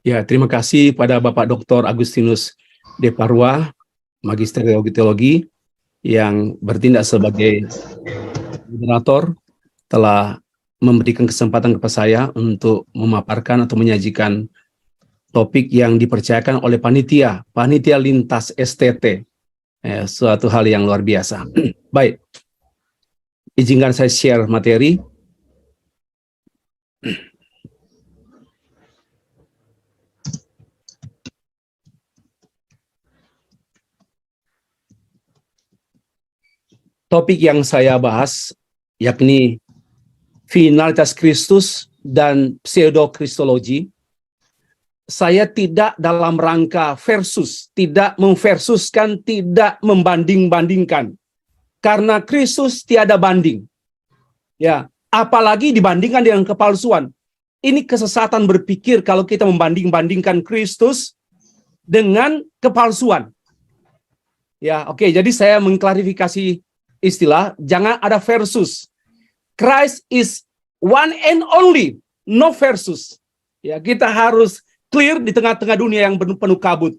Ya, terima kasih pada Bapak Dr. Agustinus De Parua, Magister Teologi, yang bertindak sebagai moderator, telah memberikan kesempatan kepada saya untuk memaparkan atau menyajikan topik yang dipercayakan oleh panitia lintas STT. Suatu hal yang luar biasa. Baik, izinkan saya share materi. Topik yang saya bahas yakni finalitas Kristus dan pseudo-kristologi. Saya tidak dalam rangka versus, tidak memversuskan, tidak membanding-bandingkan. Karena Kristus tiada banding. Ya, apalagi dibandingkan dengan kepalsuan. Ini kesesatan berpikir kalau kita membanding-bandingkan Kristus dengan kepalsuan. Ya, oke, jadi saya mengklarifikasi istilah, jangan ada versus. Christ is one and only, no versus. Ya, kita harus clear di tengah-tengah dunia yang penuh kabut.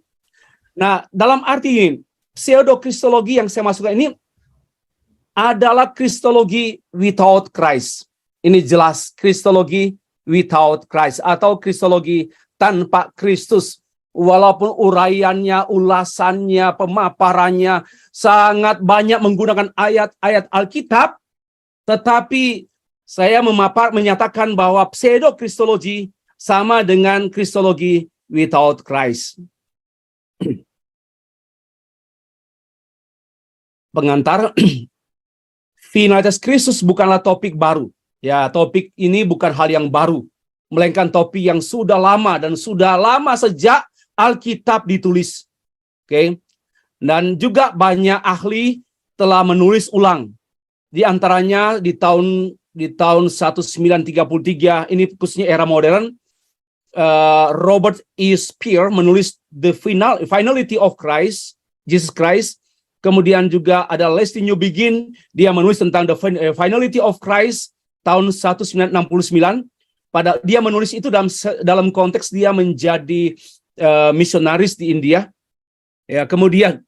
Nah, dalam arti ini, pseudo-kristologi yang saya masukkan ini adalah kristologi without Christ. Ini jelas kristologi without Christ atau kristologi tanpa Kristus. Walaupun uraiannya, ulasannya, pemaparannya sangat banyak menggunakan ayat-ayat Alkitab, tetapi saya menyatakan bahwa pseudo-kristologi sama dengan kristologi without Christ. Pengantar, finalitas Kristus bukanlah topik baru. Ya, topik ini bukan hal yang baru, melainkan topik yang sudah lama dan sudah lama sejak Alkitab ditulis. Oke. Dan juga banyak ahli telah menulis ulang. Di antaranya di tahun 1933, ini khususnya era modern, Robert E. Spear menulis The Finality of Christ, Jesus Christ. Kemudian juga ada Leslie Newbigin, dia menulis tentang The Finality of Christ tahun 1969. Dia menulis itu dalam konteks dia menjadi misionaris di India. Ya, kemudian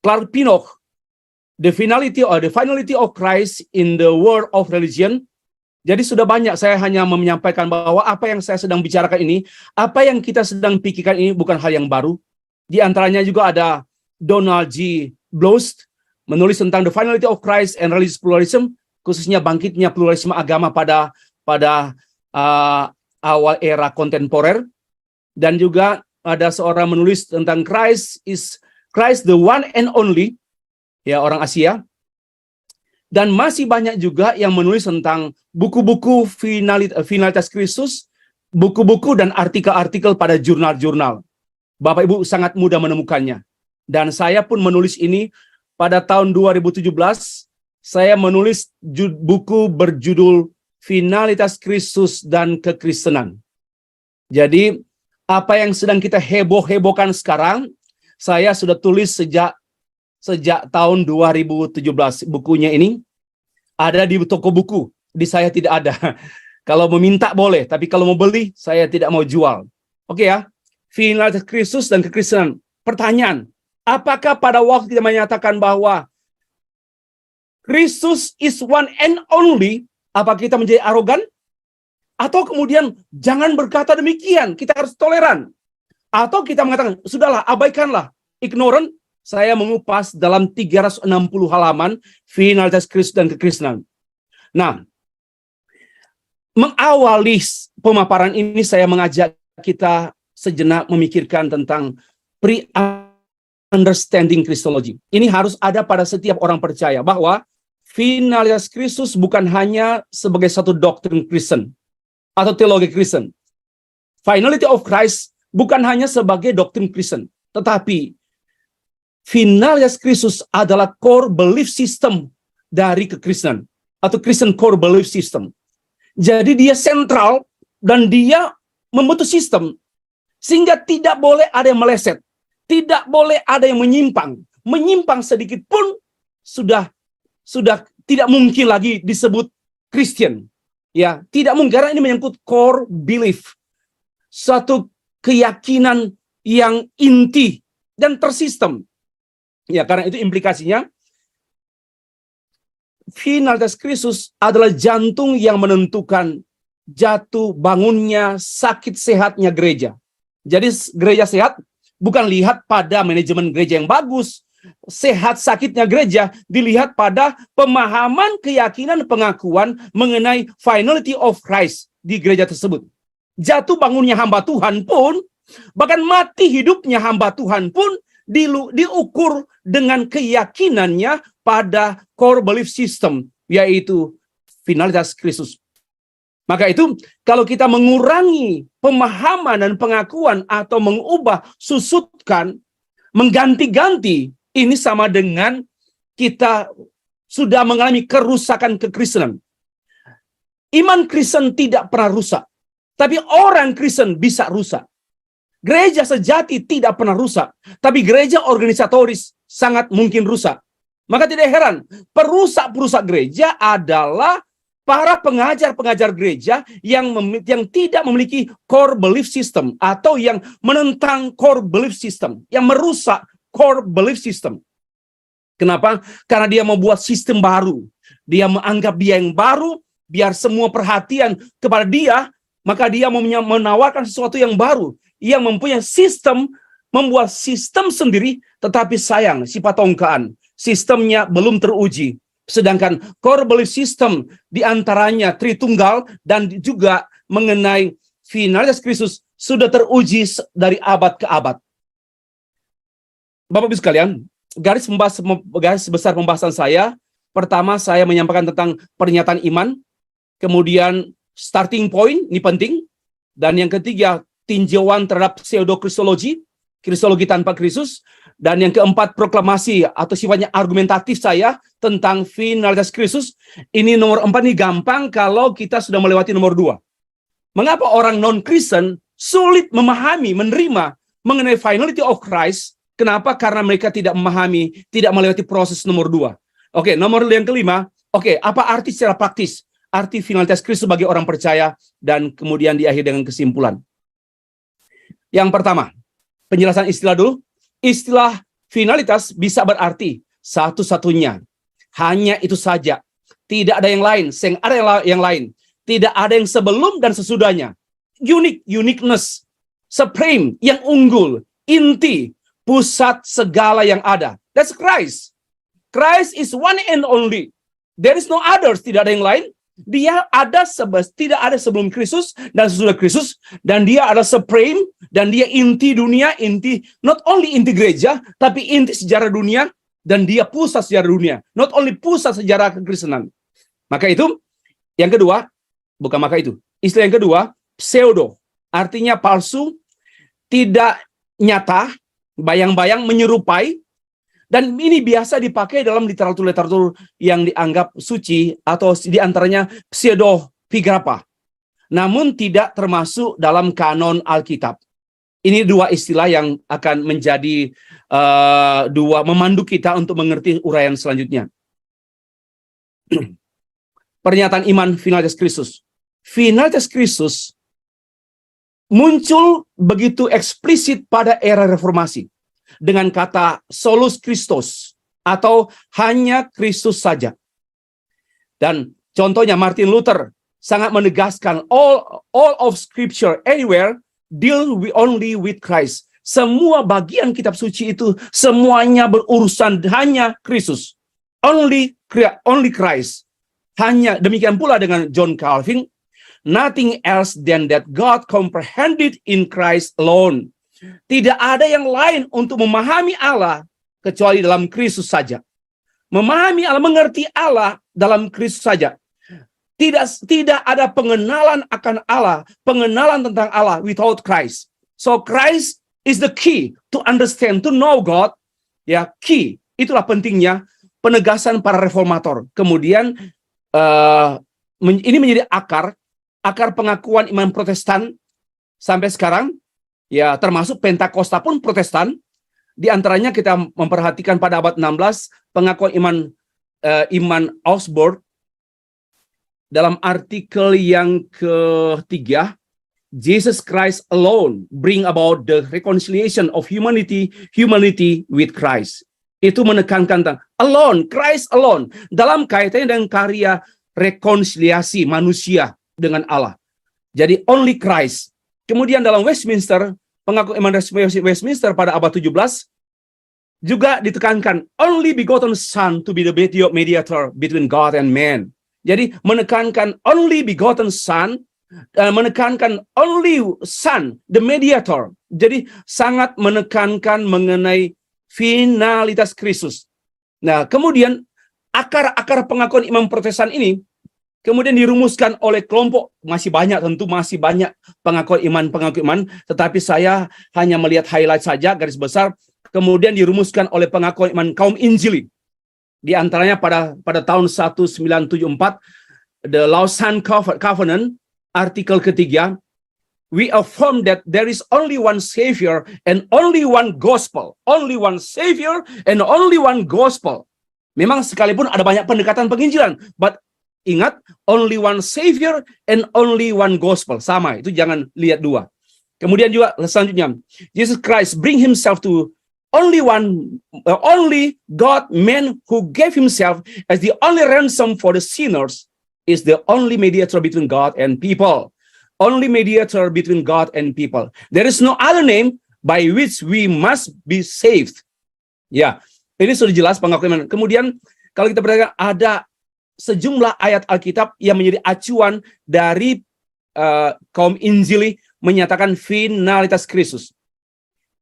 Clark Pinnock, The Finality of Christ in the World of Religion. Jadi sudah banyak, saya hanya menyampaikan bahwa apa yang saya sedang bicarakan ini, apa yang kita sedang pikirkan ini bukan hal yang baru. Di antaranya juga ada Donald G. Blost menulis tentang The Finality of Christ and Religious Pluralism, khususnya bangkitnya pluralisme agama pada awal era kontemporer. Dan juga ada seorang menulis tentang Christ the one and only, ya, orang Asia. Dan masih banyak juga yang menulis tentang buku-buku finalitas Kristus, buku-buku dan artikel-artikel pada jurnal-jurnal. Bapak Ibu sangat mudah menemukannya. Dan saya pun menulis ini pada tahun 2017. Saya menulis buku berjudul Finalitas Kristus dan Kekristenan. Jadi apa yang sedang kita heboh-hebohkan sekarang, saya sudah tulis sejak tahun 2017. Bukunya ini ada di toko buku, di saya tidak ada. Kalau meminta boleh, tapi kalau mau beli, saya tidak mau jual. Oke ya, finalitas Kristus dan kekristenan. Pertanyaan, apakah pada waktu kita menyatakan bahwa Kristus is one and only, apa kita menjadi arogan? Atau kemudian jangan berkata demikian, kita harus toleran. Atau kita mengatakan, sudahlah, abaikanlah, ignorant. Saya mengupas dalam 360 halaman finalitas Kristus dan kekristenan. Nah, mengawali pemaparan ini saya mengajak kita sejenak memikirkan tentang pre-understanding Kristologi. Ini harus ada pada setiap orang percaya bahwa finalitas Kristus bukan hanya sebagai satu doktrin Kristen atau teologi Kristen. Finality of Christ bukan hanya sebagai doktrin Kristen, tetapi finalitas Kristus adalah core belief system dari kekristenan atau Christian core belief system. Jadi dia sentral dan dia membentuk sistem sehingga tidak boleh ada yang meleset, tidak boleh ada yang menyimpang sedikit pun sudah tidak mungkin lagi disebut Christian. Ya, tidak mungkin karena ini menyangkut core belief. Suatu keyakinan yang inti dan tersistem. Ya, karena itu implikasinya finalitas Kristus adalah jantung yang menentukan jatuh bangunnya, sakit sehatnya gereja. Jadi gereja sehat bukan lihat pada manajemen gereja yang bagus. Sehat sakitnya gereja dilihat pada pemahaman, keyakinan, pengakuan mengenai finality of Christ di gereja tersebut. Jatuh bangunnya hamba Tuhan pun, bahkan mati hidupnya hamba Tuhan pun diukur dengan keyakinannya pada core belief system, yaitu finalitas Kristus. Maka itu, kalau kita mengurangi pemahaman dan pengakuan atau mengubah, susutkan, mengganti-ganti, ini sama dengan kita sudah mengalami kerusakan kekristenan. Iman Kristen tidak pernah rusak, tapi orang Kristen bisa rusak. Gereja sejati tidak pernah rusak, tapi gereja organisatoris sangat mungkin rusak. Maka tidak heran, perusak-perusak gereja adalah para pengajar-pengajar gereja yang tidak memiliki core belief system, atau yang menentang core belief system, yang merusak core belief system. Kenapa? Karena dia membuat sistem baru. Dia menganggap dia yang baru, biar semua perhatian kepada dia, maka dia mau menawarkan sesuatu yang baru. Yang mempunyai sistem, membuat sistem sendiri, tetapi sayang, sifat tongkaan. Sistemnya belum teruji. Sedangkan core belief system diantaranya Tritunggal dan juga mengenai finalitas Kristus sudah teruji dari abad ke abad. Bapak-Ibu sekalian, garis besar pembahasan saya, pertama saya menyampaikan tentang pernyataan iman, kemudian starting point, ini penting, dan yang ketiga, tinjauan terhadap pseudo-kristologi, kristologi tanpa Kristus, dan yang keempat, proklamasi atau sifatnya argumentatif saya tentang finalitas Kristus. Ini nomor 4 ini gampang kalau kita sudah melewati nomor 2. Mengapa orang non-Kristen sulit memahami, menerima mengenai finality of Christ? Kenapa? Karena mereka tidak memahami, tidak melewati proses nomor 2. Oke, nomor yang kelima, apa arti secara praktis? Arti finalitas Kristus bagi orang percaya, dan kemudian diakhiri dengan kesimpulan. Yang pertama, penjelasan istilah dulu. Istilah finalitas bisa berarti satu-satunya. Hanya itu saja. Tidak ada yang lain. Ada yang lain. Tidak ada yang sebelum dan sesudahnya. Uniqueness. Supreme, yang unggul. Inti, pusat segala yang ada. That's Christ. Christ is one and only. There is no others. Tidak ada yang lain. Dia ada tidak ada sebelum Kristus dan sesudah Kristus, dan dia adalah supreme, dan dia inti dunia, inti not only inti gereja, tapi inti sejarah dunia, dan dia pusat sejarah dunia, not only pusat sejarah kekristenan. Maka itu yang kedua, istilah yang kedua, pseudo, artinya palsu, tidak nyata, bayang-bayang, menyerupai. Dan ini biasa dipakai dalam literatur-literatur yang dianggap suci, atau diantaranya pseudepigrapha. Namun tidak termasuk dalam kanon Alkitab. Ini dua istilah yang akan menjadi memandu kita untuk mengerti uraian selanjutnya. Pernyataan iman finalitas Kristus. Finalitas Kristus muncul begitu eksplisit pada era reformasi, dengan kata solus Christus, atau hanya Kristus saja. Dan contohnya Martin Luther sangat menegaskan all of scripture anywhere deal only with Christ. Semua bagian kitab suci itu semuanya berurusan hanya Kristus. Only Christ. Hanya demikian pula dengan John Calvin, nothing else than that God comprehended in Christ alone. Tidak ada yang lain untuk memahami Allah kecuali dalam Kristus saja. Memahami Allah, mengerti Allah dalam Kristus saja. Tidak ada pengenalan akan Allah, pengenalan tentang Allah without Christ. So Christ is the key to understand, to know God. Ya, key. Itulah pentingnya penegasan para reformator. Kemudian ini menjadi akar pengakuan iman Protestan sampai sekarang. Ya, termasuk Pentakosta pun Protestan. Di antaranya kita memperhatikan pada abad 16 pengakuan iman Augsburg dalam artikel yang ketiga, Jesus Christ alone bring about the reconciliation of humanity with Christ. Itu menekankan tentang alone, Christ alone, dalam kaitannya dengan karya rekonsiliasi manusia dengan Allah. Jadi only Christ. Kemudian dalam Westminster, pengakuan iman Westminster pada abad 17 juga ditekankan only begotten Son to be the mediator between God and man. Jadi menekankan only begotten Son, menekankan only Son, the mediator. Jadi sangat menekankan mengenai finalitas Kristus. Nah, kemudian akar pengakuan iman Protestan ini kemudian dirumuskan oleh kelompok, masih banyak pengakuan iman, tetapi saya hanya melihat highlight saja, garis besar. Kemudian dirumuskan oleh pengakuan iman kaum Injili. Di antaranya pada tahun 1974, The Lausanne Covenant, artikel ketiga, we affirm that there is only one Savior and only one gospel. Only one Savior and only one gospel. Memang sekalipun ada banyak pendekatan penginjilan, but ingat, only one Savior and only one gospel. Sama, itu jangan lihat dua. Kemudian juga selanjutnya, Jesus Christ bring himself to only God man who gave himself as the only ransom for the sinners is the only mediator between God and people. Only mediator between God and people. There is no other name by which we must be saved. Ya, ini sudah jelas pengakuan. Kemudian kalau kita perhatikan ada sejumlah ayat Alkitab yang menjadi acuan dari kaum Injili menyatakan finalitas Kristus.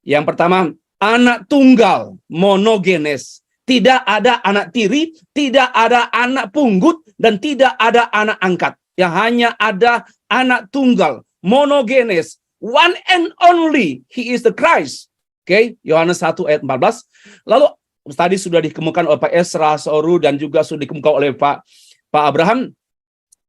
Yang pertama, anak tunggal, monogenes. Tidak ada anak tiri, tidak ada anak punggut, dan tidak ada anak angkat. Yang hanya ada anak tunggal, monogenes, one and only, he is the Christ. Oke, Yohanes 1 ayat 14. Lalu tadi sudah dikemukakan oleh Pak Esra, Soru, dan juga sudah dikemukakan oleh Pak Abraham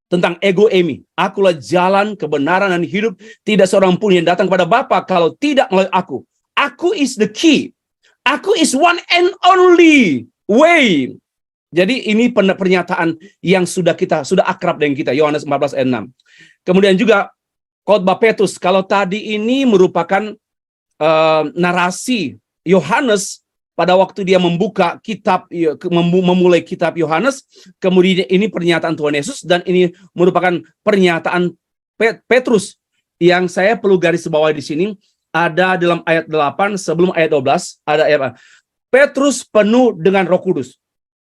tentang ego emi. Akulah jalan, kebenaran, dan hidup. Tidak seorang pun yang datang kepada Bapa kalau tidak melalui aku. Aku is the key. Aku is one and only way. Jadi ini pernyataan yang sudah akrab dengan kita. Yohanes 14 ayat 6. Kemudian juga khotbah Petrus. Kalau tadi ini merupakan narasi Yohanes pada waktu dia membuka kitab, memulai kitab Yohanes. Kemudian ini pernyataan Tuhan Yesus, dan ini merupakan pernyataan Petrus yang saya perlu garis bawahi di sini. Ada dalam ayat 8 sebelum ayat 12 ada ayat Petrus penuh dengan Roh Kudus.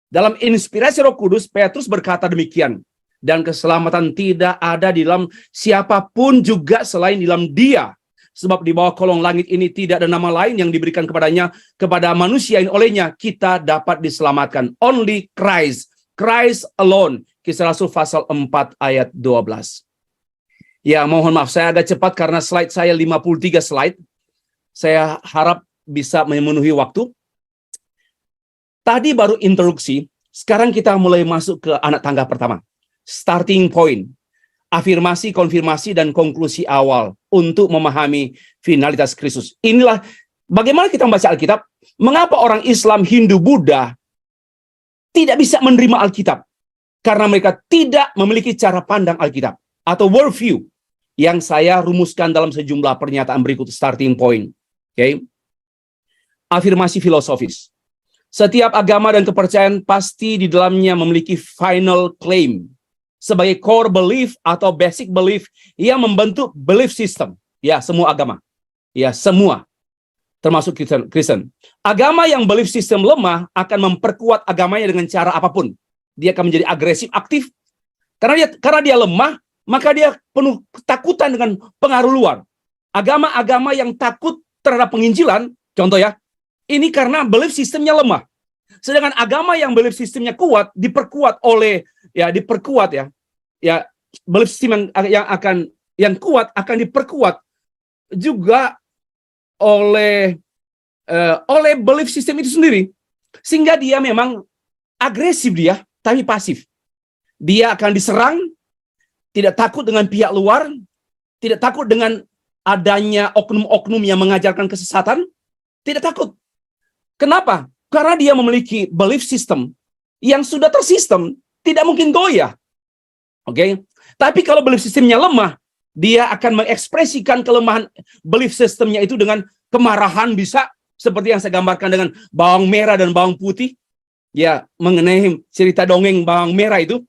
Dalam inspirasi Roh Kudus, Petrus berkata demikian, dan keselamatan tidak ada di dalam siapapun juga selain di dalam Dia, sebab di bawah kolong langit ini tidak ada nama lain yang diberikan kepadanya, kepada manusia yang olehnya kita dapat diselamatkan. Only Christ, Christ alone. Kisah Rasul pasal 4 ayat 12. Ya, mohon maaf, saya agak cepat karena slide saya 53 slide. Saya harap bisa memenuhi waktu. Tadi baru introduksi, sekarang kita mulai masuk ke anak tangga pertama. Starting point. Afirmasi, konfirmasi, dan konklusi awal untuk memahami finalitas Kristus. Inilah bagaimana kita membaca Alkitab. Mengapa orang Islam, Hindu, Buddha tidak bisa menerima Alkitab? Karena mereka tidak memiliki cara pandang Alkitab atau worldview yang saya rumuskan dalam sejumlah pernyataan berikut. Starting point. Okay. Afirmasi filosofis. Setiap agama dan kepercayaan pasti di dalamnya memiliki final claim sebagai core belief atau basic belief yang membentuk belief system. Ya, semua agama. Ya, semua. Termasuk Kristen. Agama yang belief system lemah akan memperkuat agamanya dengan cara apapun. Dia akan menjadi agresif, aktif. Karena dia lemah, maka dia penuh ketakutan dengan pengaruh luar. Agama-agama yang takut terhadap penginjilan, contoh ya, ini karena belief sistemnya lemah. Sedangkan agama yang belief sistemnya kuat diperkuat oleh belief sistem yang kuat akan diperkuat juga oleh belief system itu sendiri, sehingga dia memang agresif, dia tapi pasif. Dia akan diserang, tidak takut dengan pihak luar, tidak takut dengan adanya oknum-oknum yang mengajarkan kesesatan, tidak takut. Kenapa? Karena dia memiliki belief system yang sudah tersistem, tidak mungkin goyah. Oke? Tapi kalau belief sistemnya lemah, Dia akan mengekspresikan kelemahan belief systemnya itu dengan kemarahan, bisa seperti yang saya gambarkan dengan bawang merah dan bawang putih. Ya, mengenai cerita dongeng bawang merah itu,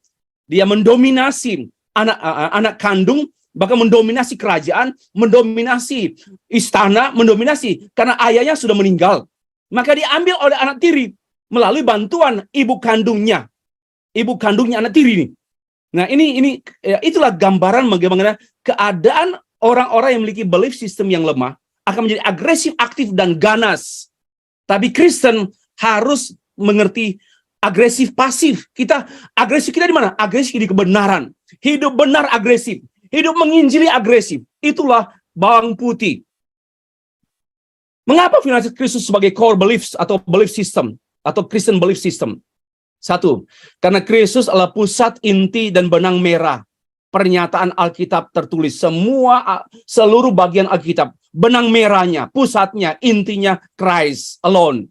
dia mendominasi anak kandung, bahkan mendominasi kerajaan, mendominasi istana, mendominasi karena ayahnya sudah meninggal. Maka diambil oleh anak tiri melalui bantuan ibu kandungnya anak tiri ini. Nah, ini itulah gambaran bagaimana keadaan orang-orang yang memiliki belief system yang lemah akan menjadi agresif, aktif, dan ganas. Tapi Kristen harus mengerti agresif pasif. Agresif kita di mana? Agresif di kebenaran. Hidup benar agresif. Hidup menginjili agresif. Itulah bawang putih. Mengapa firman Kristus sebagai core beliefs atau belief system atau Christian belief system? Satu, karena Kristus adalah pusat, inti, dan benang merah pernyataan Alkitab tertulis. Seluruh bagian Alkitab, benang merahnya, pusatnya, intinya Christ alone.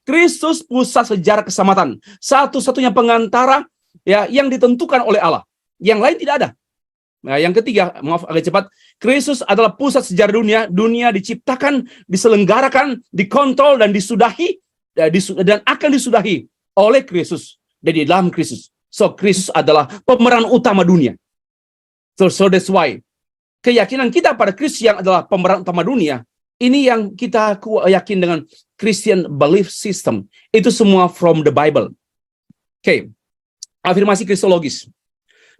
Kristus pusat sejarah keselamatan, satu-satunya pengantara ya yang ditentukan oleh Allah. Yang lain tidak ada. Nah, yang ketiga, maaf agak cepat, Kristus adalah pusat sejarah dunia. Dunia diciptakan, diselenggarakan, dikontrol, dan disudahi, dan akan disudahi oleh Kristus dan di dalam Kristus. So, Kristus adalah pemeran utama dunia. So that's why keyakinan kita pada Kristus yang adalah pemeran utama dunia, ini yang kita yakin dengan Christian belief system. Itu semua from the Bible. Oke. Afirmasi kristologis.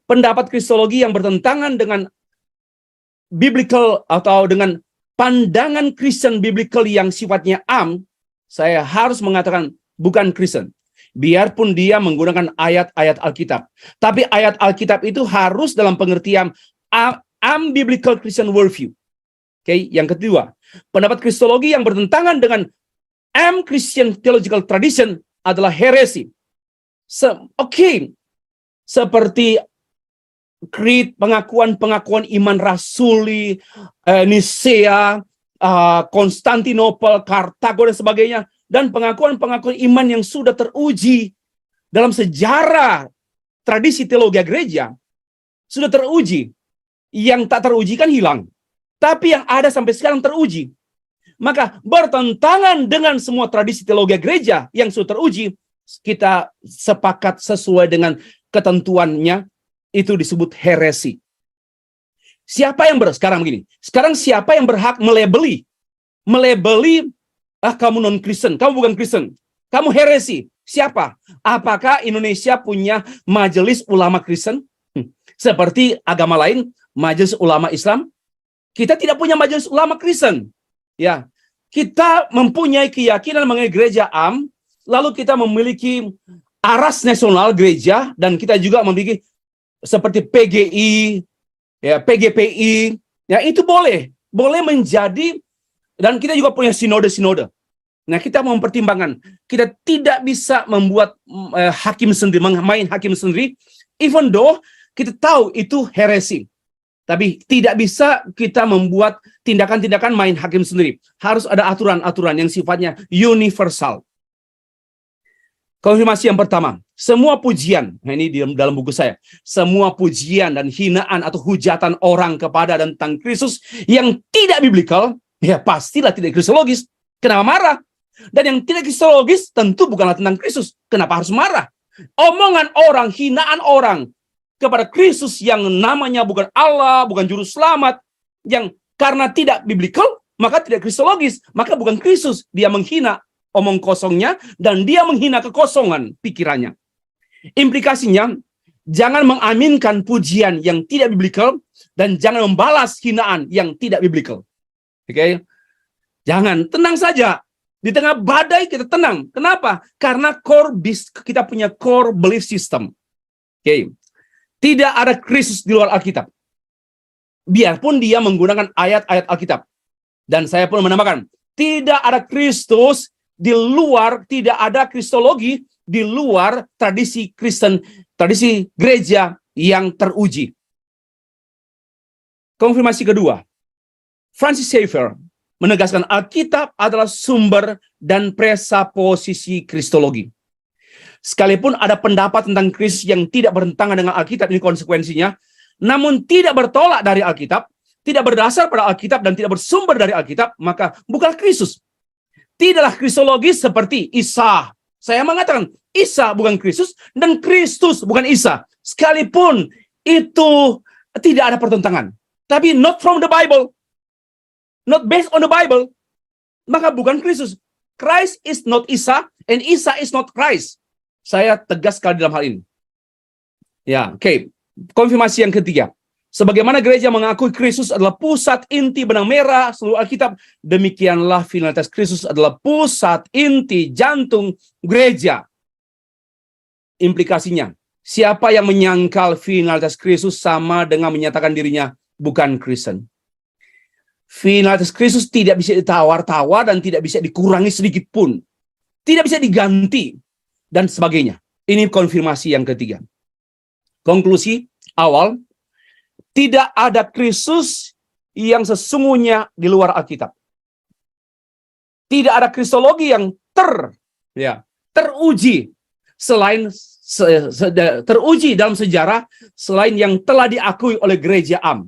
Pendapat kristologi yang bertentangan dengan biblical atau dengan pandangan Christian biblical yang sifatnya saya harus mengatakan bukan Kristen. Biarpun dia menggunakan ayat-ayat Alkitab. Tapi ayat Alkitab itu harus dalam pengertian biblical Christian worldview. Oke, yang kedua, pendapat kristologi yang bertentangan dengan Christian theological tradition adalah heresi. Seperti creed, pengakuan iman rasuli, Nisea, Konstantinopel, Kartago, dan sebagainya. Dan pengakuan iman yang sudah teruji dalam sejarah tradisi teologi gereja, sudah teruji. Yang tak teruji kan hilang. Tapi yang ada sampai sekarang teruji. Maka bertentangan dengan semua tradisi teologi gereja yang sudah teruji, kita sepakat sesuai dengan ketentuannya, itu disebut heresi. Sekarang begini. Sekarang siapa yang berhak melebeli kamu non-Kristen, kamu bukan Kristen, kamu heresi. Siapa? Apakah Indonesia punya majelis ulama Kristen? Seperti agama lain, majelis ulama Islam. Kita tidak punya majelis ulama Kristen. Ya, kita mempunyai keyakinan mengenai gereja lalu kita memiliki aras nasional gereja, dan kita juga memiliki seperti PGI, ya, PGPI. Ya, itu boleh menjadi, dan kita juga punya sinode-sinode. Nah, kita mempertimbangkan, kita tidak bisa membuat hakim sendiri, main hakim sendiri, even though kita tahu itu heresi. Tapi tidak bisa kita membuat tindakan-tindakan main hakim sendiri. Harus ada aturan-aturan yang sifatnya universal. Konfirmasi yang pertama, semua pujian, nah ini di dalam buku saya, semua pujian dan hinaan atau hujatan orang kepada dan tentang Kristus yang tidak biblikal, ya pastilah tidak kristologis. Kenapa marah? Dan yang tidak kristologis tentu bukanlah tentang Kristus. Kenapa harus marah? Omongan orang, hinaan orang kepada Kristus yang namanya bukan Allah, bukan juru selamat, yang karena tidak biblikal, maka tidak kristologis, maka bukan Kristus. Dia menghina omong kosongnya, dan dia menghina kekosongan pikirannya. Implikasinya, jangan mengaminkan pujian yang tidak biblikal, dan jangan membalas hinaan yang tidak biblikal. Oke? Jangan, tenang saja. Di tengah badai kita tenang. Kenapa? Karena kita punya core belief system. Oke. Tidak ada Kristus di luar Alkitab. Biarpun dia menggunakan ayat-ayat Alkitab. Dan saya pun menambahkan, tidak ada Kristus di luar, tidak ada kristologi di luar tradisi Kristen, tradisi gereja yang teruji. Konfirmasi kedua, Francis Schaeffer menegaskan Alkitab adalah sumber dan presaposisi kristologi. Sekalipun ada pendapat tentang Kristus yang tidak bertentangan dengan Alkitab, ini konsekuensinya, namun tidak bertolak dari Alkitab, tidak berdasar pada Alkitab dan tidak bersumber dari Alkitab, maka bukanlah Kristus. Tidaklah kristologi seperti Isa. Saya mengatakan Isa bukan Kristus dan Kristus bukan Isa. Sekalipun itu tidak ada pertentangan. Tapi not from the Bible. Not based on the Bible. Maka bukan Kristus. Christ is not Isa and Isa is not Christ. Saya tegas sekali dalam hal ini. Ya, oke. Konfirmasi yang ketiga. Sebagaimana gereja mengakui Kristus adalah pusat inti benang merah seluruh Alkitab, demikianlah finalitas Kristus adalah pusat inti jantung gereja. Implikasinya, siapa yang menyangkal finalitas Kristus sama dengan menyatakan dirinya bukan Kristen. Finalitas Kristus tidak bisa ditawar-tawar dan tidak bisa dikurangi sedikit pun. Tidak bisa diganti dan sebagainya. Ini konfirmasi yang ketiga. Konklusi awal, tidak ada Kristus yang sesungguhnya di luar Alkitab. Tidak ada kristologi yang teruji selain teruji dalam sejarah selain yang telah diakui oleh gereja Am.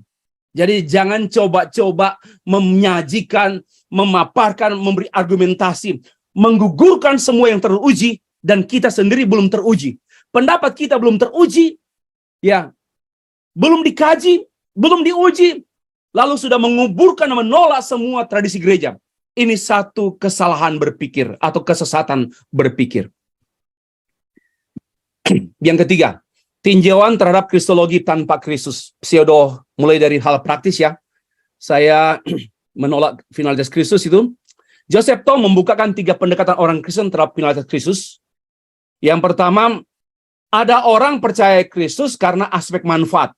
Jadi jangan coba-coba menyajikan, memaparkan, memberi argumentasi, menggugurkan semua yang teruji dan kita sendiri belum teruji. Pendapat kita belum teruji, ya. Belum dikaji, belum diuji, lalu sudah menguburkan dan menolak semua tradisi gereja. Ini satu kesalahan berpikir atau kesesatan berpikir. Yang ketiga, tinjauan terhadap kristologi tanpa Kristus. Pseudo, mulai dari hal praktis ya. Saya menolak finalitas Kristus itu. Joseph Tom membukakan 3 pendekatan orang Kristen terhadap finalitas Kristus. Yang pertama, ada orang percaya Kristus karena aspek manfaat.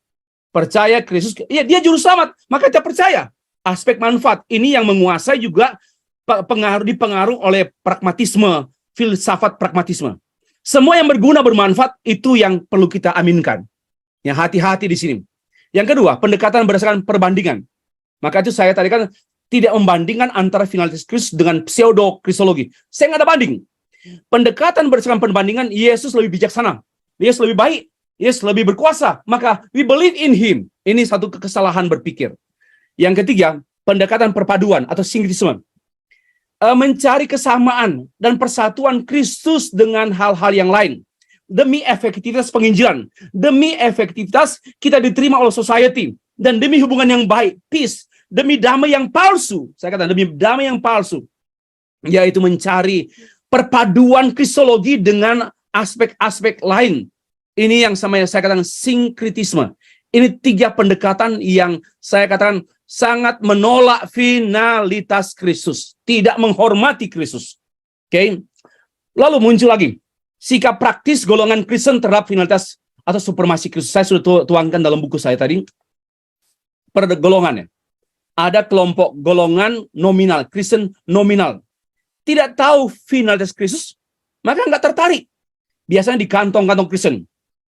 Percaya Kristus, ya dia juru selamat, maka dia percaya. Aspek manfaat ini yang menguasai juga dipengaruhi oleh pragmatisme, filsafat pragmatisme. Semua yang berguna bermanfaat itu yang perlu kita aminkan. Yang hati-hati di sini. Yang kedua, pendekatan berdasarkan perbandingan. Maka itu saya tadi kan tidak membandingkan antara finalitas Kristus dengan pseudo kristologi. Saya nggak ada banding. Pendekatan berdasarkan perbandingan, Yesus lebih bijaksana, Yesus lebih baik, Yesus lebih berkuasa, maka we believe in Him. Ini satu kesalahan berpikir. Yang ketiga, pendekatan perpaduan atau sinkretisme. Mencari kesamaan dan persatuan Kristus dengan hal-hal yang lain. Demi efektivitas penginjilan, demi efektivitas kita diterima oleh society, dan demi hubungan yang baik, peace, demi damai yang palsu. Saya katakan demi damai yang palsu. Yaitu mencari perpaduan kristologi dengan aspek-aspek lain. Ini yang saya katakan sinkretisme. Ini 3 pendekatan yang saya katakan sangat menolak finalitas Kristus. Tidak menghormati Kristus. Oke. Lalu muncul lagi sikap praktis golongan Kristen terhadap finalitas atau supremasi Kristus. Saya sudah tuangkan dalam buku saya tadi. Per golongannya. Ada kelompok golongan nominal, Kristen nominal. Tidak tahu finalitas Kristus, maka nggak tertarik. Biasanya di kantong-kantong Kristen.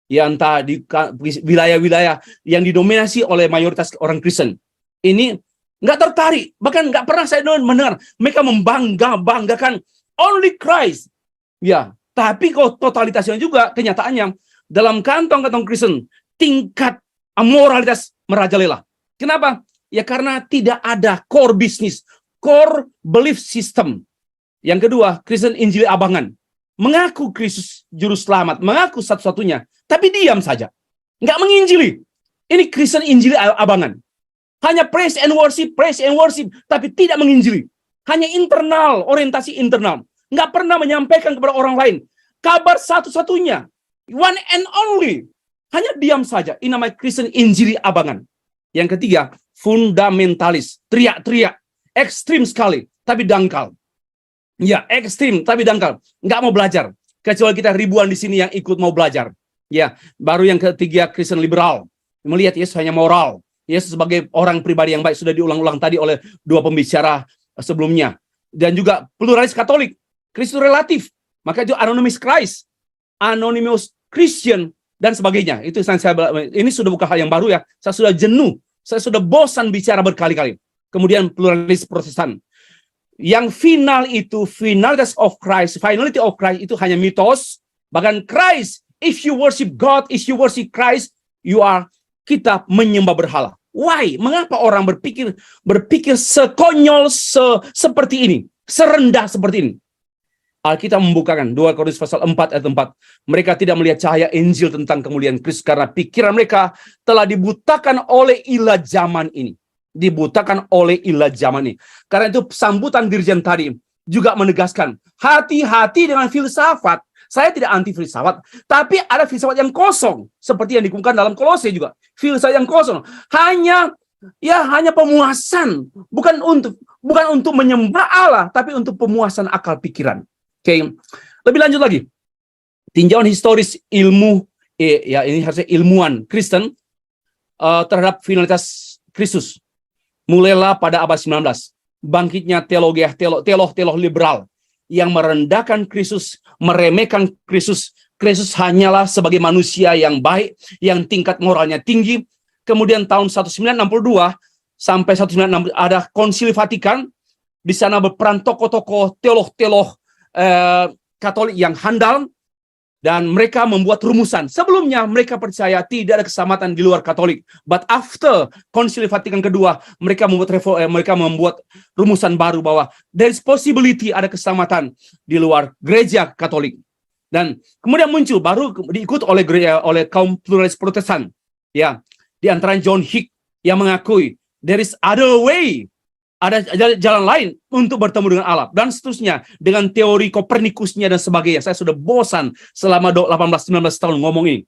Ya entah di wilayah-wilayah yang didominasi oleh mayoritas orang Kristen. Ini nggak tertarik, bahkan nggak pernah saya mendengar mereka membanggakan only Christ. Ya, tapi kok totalitasnya juga kenyataannya dalam kantong-kantong Kristen tingkat amoralitas merajalela. Kenapa? Ya karena tidak ada core business, core belief system. Yang kedua, Kristen Injili abangan. Mengaku Kristus juru selamat, mengaku satu-satunya, tapi diam saja. Nggak menginjili. Ini Kristen Injili abangan. Hanya praise and worship, tapi tidak menginjili. Hanya internal, orientasi internal. Nggak pernah menyampaikan kepada orang lain. Kabar satu-satunya, one and only. Hanya diam saja. Ini namanya Kristen Injili abangan. Yang ketiga, fundamentalis. Teriak-teriak. Ekstrim sekali, tapi dangkal. Ya, ekstrim tapi dangkal. Nggak mau belajar. Kecuali kita ribuan di sini yang ikut mau belajar. Ya, baru yang ketiga Kristen liberal. Melihat Yesus hanya moral. Yesus sebagai orang pribadi yang baik sudah diulang-ulang tadi oleh 2 pembicara sebelumnya. Dan juga pluralis Katolik. Kristus relatif. Maka itu anonymous Christ. Anonymous Christian dan sebagainya. Itu ini sudah bukan hal yang baru ya. Saya sudah jenuh. Saya sudah bosan bicara berkali-kali. Kemudian pluralis Protestan. Yang final itu finality of Christ itu hanya mitos. Bahkan Christ, if you worship God, if you worship Christ, kita menyembah berhala. Why? Mengapa orang berpikir sekonyol seperti ini, serendah seperti ini? Alkitab membukakan 2 Korintus pasal 4 ayat 4. Mereka tidak melihat cahaya Injil tentang kemuliaan Kristus karena pikiran mereka telah dibutakan oleh ilah zaman ini. Dibutakan oleh ilah zaman ini. Karena itu sambutan Dirjen tadi juga menegaskan, hati-hati dengan filsafat. Saya tidak anti filsafat, tapi ada filsafat yang kosong, seperti yang dikungkapkan dalam Kolose juga. Filsafat yang kosong, hanya pemuasan, bukan untuk menyembah Allah, tapi untuk pemuasan akal pikiran. Oke, lebih lanjut lagi. Tinjauan historis ilmu, ini harusnya ilmuwan Kristen terhadap finalitas Kristus. Mulailah pada abad 19, bangkitnya teolog liberal yang merendahkan Kristus, meremehkan Kristus. Kristus hanyalah sebagai manusia yang baik, yang tingkat moralnya tinggi. Kemudian tahun 1962 sampai 1960 ada Konsili Vatikan. Di sana berperan tokoh-tokoh teolog Katolik yang handal, dan mereka membuat rumusan. Sebelumnya mereka percaya tidak ada keselamatan di luar Katolik, but after Konsili Vatikan kedua, mereka membuat rumusan baru bahwa there is possibility ada keselamatan di luar gereja Katolik. Dan kemudian muncul baru diikut oleh kaum pluralis Protestan, ya, di antara John Hick yang mengakui there is other way, ada jalan lain untuk bertemu dengan Allah, dan seterusnya dengan teori Kopernikusnya dan sebagainya. Saya sudah bosan selama 18-19 tahun ngomong ini.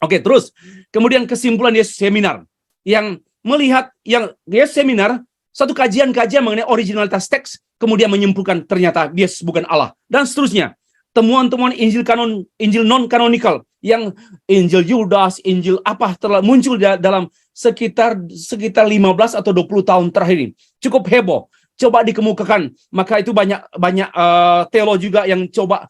Oke, terus kemudian kesimpulan Yesus Seminar yang melihat Yesus Seminar satu kajian-kajian mengenai originalitas teks, kemudian menyimpulkan ternyata Yesus bukan Allah, dan seterusnya. Temuan-temuan Injil non-kanonikal yang Injil Yudas, Injil apa telah muncul dalam sekitar 15 atau 20 tahun terakhir ini. Cukup heboh. Coba dikemukakan. Maka itu banyak teolog juga yang coba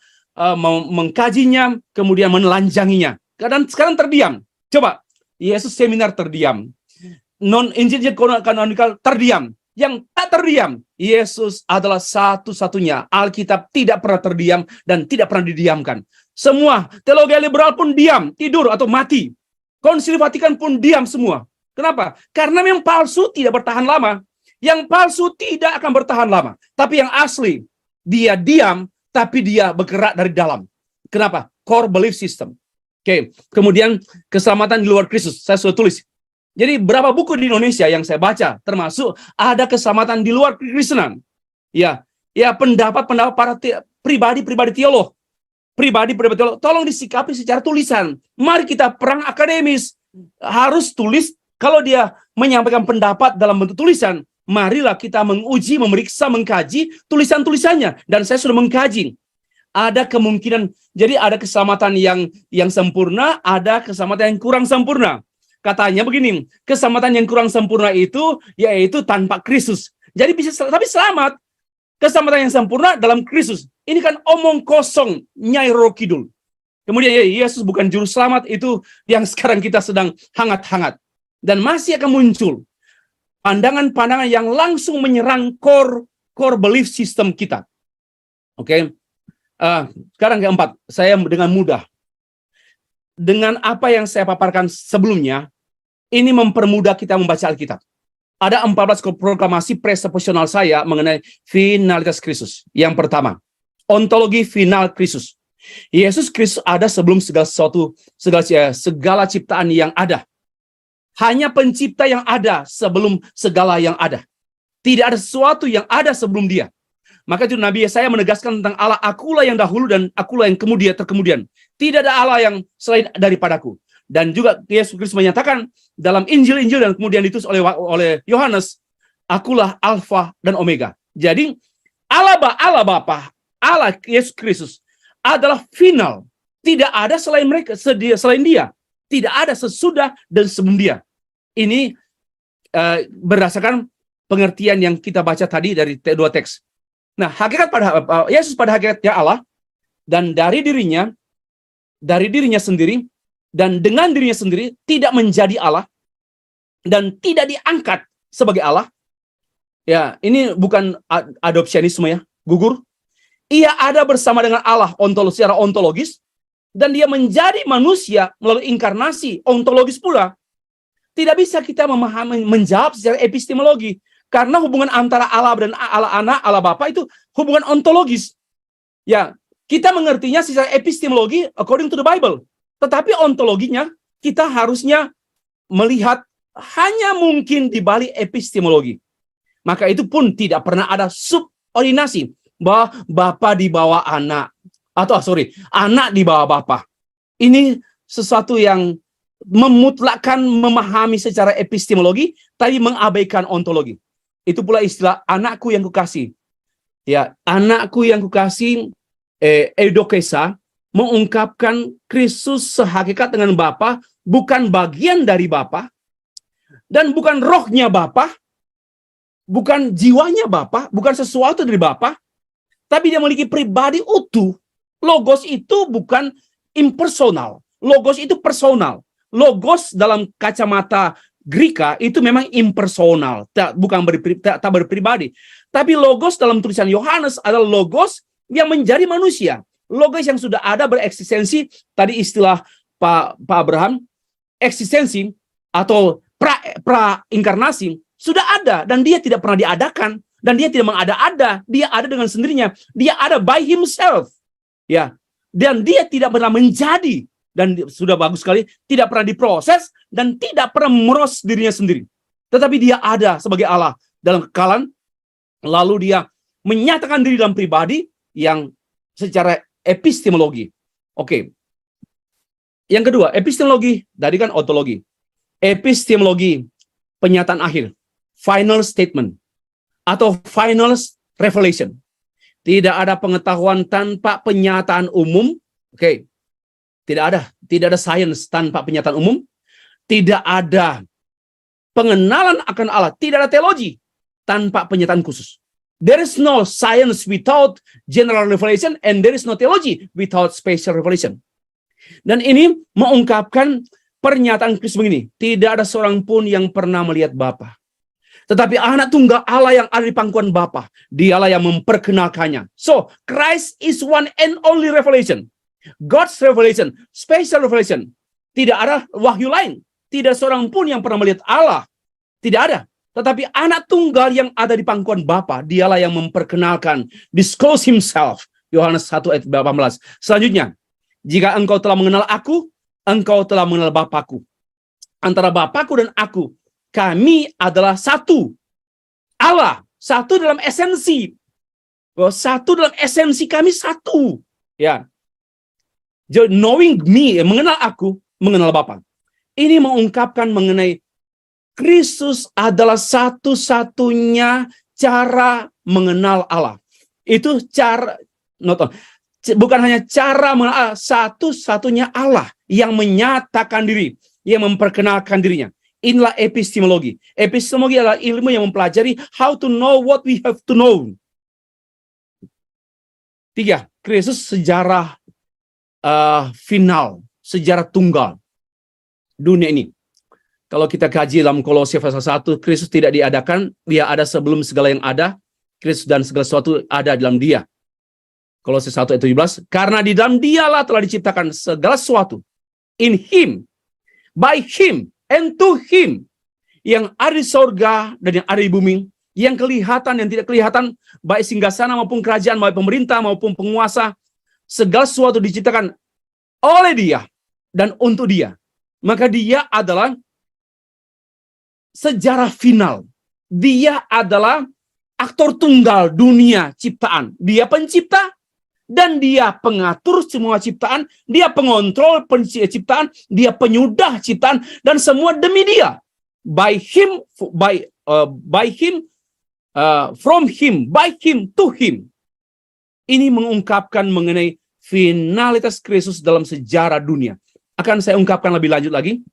mengkajinya, kemudian menelanjanginya. Dan sekarang terdiam. Coba, Yesus Seminar terdiam. Non-Injil kanonikal terdiam. Yang tak terdiam, Yesus adalah satu-satunya. Alkitab tidak pernah terdiam dan tidak pernah didiamkan. Semua teologi liberal pun diam, tidur atau mati. Konsili Vatikan pun diam semua. Kenapa? Karena yang palsu tidak bertahan lama. Yang palsu tidak akan bertahan lama. Tapi yang asli, dia diam, tapi dia bergerak dari dalam. Kenapa? Core belief system. Oke. Kemudian keselamatan di luar Kristus. Saya sudah tulis. Jadi berapa buku di Indonesia yang saya baca, termasuk ada keselamatan di luar Kristenan. Ya, pendapat-pendapat para pribadi teolog. Tolong disikapi secara tulisan. Mari kita perang akademis. Harus tulis. Kalau dia menyampaikan pendapat dalam bentuk tulisan, marilah kita menguji, memeriksa, mengkaji tulisan-tulisannya. Dan saya sudah mengkaji. Ada kemungkinan, jadi ada keselamatan yang sempurna, ada keselamatan yang kurang sempurna. Katanya begini, keselamatan yang kurang sempurna itu yaitu tanpa Kristus. Jadi bisa, tapi selamat. Keselamatan yang sempurna dalam Kristus. Ini kan omong kosong, Nyai Rokidul. Kemudian Yesus bukan juru selamat, itu yang sekarang kita sedang hangat-hangat. Dan masih akan muncul pandangan-pandangan yang langsung menyerang core belief system kita. Oke. Sekarang keempat, saya dengan mudah. Dengan apa yang saya paparkan sebelumnya, ini mempermudah kita membaca Alkitab. Ada 14 proklamasi presuposisional saya mengenai finalitas Kristus. Yang pertama, ontologi final Kristus. Yesus Kristus ada sebelum segala ciptaan yang ada. Hanya pencipta yang ada sebelum segala yang ada. Tidak ada sesuatu yang ada sebelum dia. Maka itu Nabi Yesaya menegaskan tentang Allah, akulah yang dahulu dan akulah yang terkemudian. Tidak ada Allah yang selain daripadaku. Dan juga Yesus Kristus menyatakan dalam Injil-Injil dan kemudian ditulis oleh Yohanes, akulah Alfa dan Omega. Jadi Allah Bapa, Allah Yesus Kristus adalah final. Tidak ada selain dia. Tidak ada sesudah dan sebelum dia. Ini berdasarkan pengertian yang kita baca tadi dari dua teks. Nah, Yesus pada hakikatnya Allah, dan dari dirinya sendiri, dan dengan dirinya sendiri tidak menjadi Allah, dan tidak diangkat sebagai Allah. Ya, ini bukan adopsionisme ya, gugur. Ia ada bersama dengan Allah secara ontologis, dan dia menjadi manusia melalui inkarnasi ontologis pula. Tidak bisa kita memahami, menjawab secara epistemologi. Karena hubungan antara Allah dan Allah Anak, Allah Bapa itu hubungan ontologis. Ya, kita mengertinya secara epistemologi according to the Bible. Tetapi ontologinya kita harusnya melihat hanya mungkin di balik epistemologi. Maka itu pun tidak pernah ada subordinasi bahwa Bapa di bawah anak. Anak di bawah Bapa. Ini sesuatu yang memutlakkan memahami secara epistemologi, tapi mengabaikan ontologi. Itu pula istilah anakku yang kukasih. Ya, anakku yang kukasih, eudokesa, mengungkapkan Kristus sehakikat dengan Bapa, bukan bagian dari Bapa, dan bukan rohnya Bapa, bukan jiwanya Bapa, bukan sesuatu dari Bapa, tapi dia memiliki pribadi utuh. Logos itu bukan impersonal. Logos itu personal. Logos dalam kacamata Greka itu memang impersonal, tak berpribadi. Tapi logos dalam tulisan Yohanes adalah logos yang menjadi manusia. Logos yang sudah ada bereksistensi, tadi istilah Pak Abraham, eksistensi atau pra-inkarnasi sudah ada, dan dia tidak pernah diadakan, dan dia tidak mengada-ada, dia ada dengan sendirinya, dia ada by himself. Ya, dan dia tidak pernah menjadi, dan sudah bagus sekali, tidak pernah diproses, dan tidak pernah memeros dirinya sendiri. Tetapi dia ada sebagai Allah dalam kekekalan, lalu dia menyatakan diri dalam pribadi yang secara epistemologi. Oke. Yang kedua, epistemologi, tadi kan ontologi. Epistemologi, penyataan akhir, final statement, atau final revelation. Tidak ada pengetahuan tanpa penyataan umum. Oke. Tidak ada sains tanpa penyataan umum. Tidak ada pengenalan akan Allah. Tidak ada teologi tanpa penyataan khusus. There is no science without general revelation, and there is no theology without special revelation. Dan ini mengungkapkan pernyataan Kristus begini. Tidak ada seorang pun yang pernah melihat Bapa. Tetapi anak tunggal Allah yang ada di pangkuan Bapa, dialah yang memperkenalkannya. So, Christ is one and only revelation. God's revelation, special revelation. Tidak ada wahyu lain. Tidak seorang pun yang pernah melihat Allah. Tidak ada. Tetapi anak tunggal yang ada di pangkuan Bapa, dialah yang memperkenalkan, disclose himself. Yohanes 1 ayat 18. Selanjutnya, jika engkau telah mengenal aku, engkau telah mengenal Bapakku. Antara Bapakku dan aku, kami adalah satu. Allah, satu dalam esensi. Satu dalam esensi kami satu. Ya. Knowing me, mengenal aku, mengenal Bapa. Ini mengungkapkan mengenai Kristus adalah satu-satunya cara mengenal Allah. Itu cara, bukan hanya cara mengenal Allah, satu-satunya Allah yang menyatakan diri, yang memperkenalkan dirinya. Inilah epistemologi. Epistemologi adalah ilmu yang mempelajari how to know what we have to know. 3. Kristus sejarah final, sejarah tunggal dunia ini. Kalau kita kaji dalam Kolose pasal 1, Kristus tidak diadakan, dia ada sebelum segala yang ada. Kristus dan segala sesuatu ada dalam dia. Kolose 1 ayat 17, karena di dalam dialah telah diciptakan segala sesuatu. In him, by him, and to him. Yang ada di sorga dan yang ada di bumi. Yang kelihatan, yang tidak kelihatan, baik singgasana maupun kerajaan, baik pemerintah maupun penguasa. Segala sesuatu diciptakan oleh dia dan untuk dia. Maka dia adalah sejarah final. Dia adalah aktor tunggal dunia ciptaan. Dia pencipta dan dia pengatur semua ciptaan. Dia pengontrol penciptaan. Dia penyudah ciptaan dan semua demi dia. By him, from him, by him, to him. Ini mengungkapkan mengenai finalitas Kristus dalam sejarah dunia. Akan saya ungkapkan lebih lanjut lagi.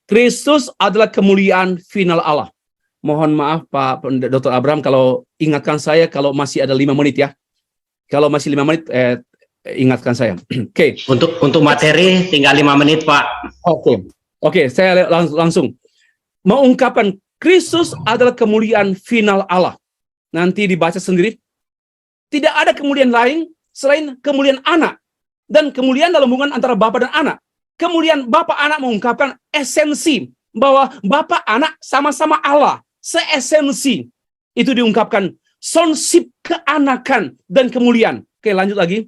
Kristus adalah kemuliaan final Allah. Mohon maaf Pak Dr. Abraham kalau ingatkan saya kalau masih ada 5 menit ya. Kalau masih 5 menit ingatkan saya. Oke. Untuk materi tinggal 5 menit Pak. Oke, saya langsung mengungkapkan Kristus adalah kemuliaan final Allah. Nanti dibaca sendiri. Tidak ada kemuliaan lain selain kemuliaan anak. Dan kemuliaan dalam hubungan antara Bapa dan anak. Kemuliaan Bapa anak mengungkapkan esensi bahwa Bapa Anak sama-sama Allah, seesensi. Itu diungkapkan sonship, keanakan dan kemuliaan. Oke, lanjut lagi.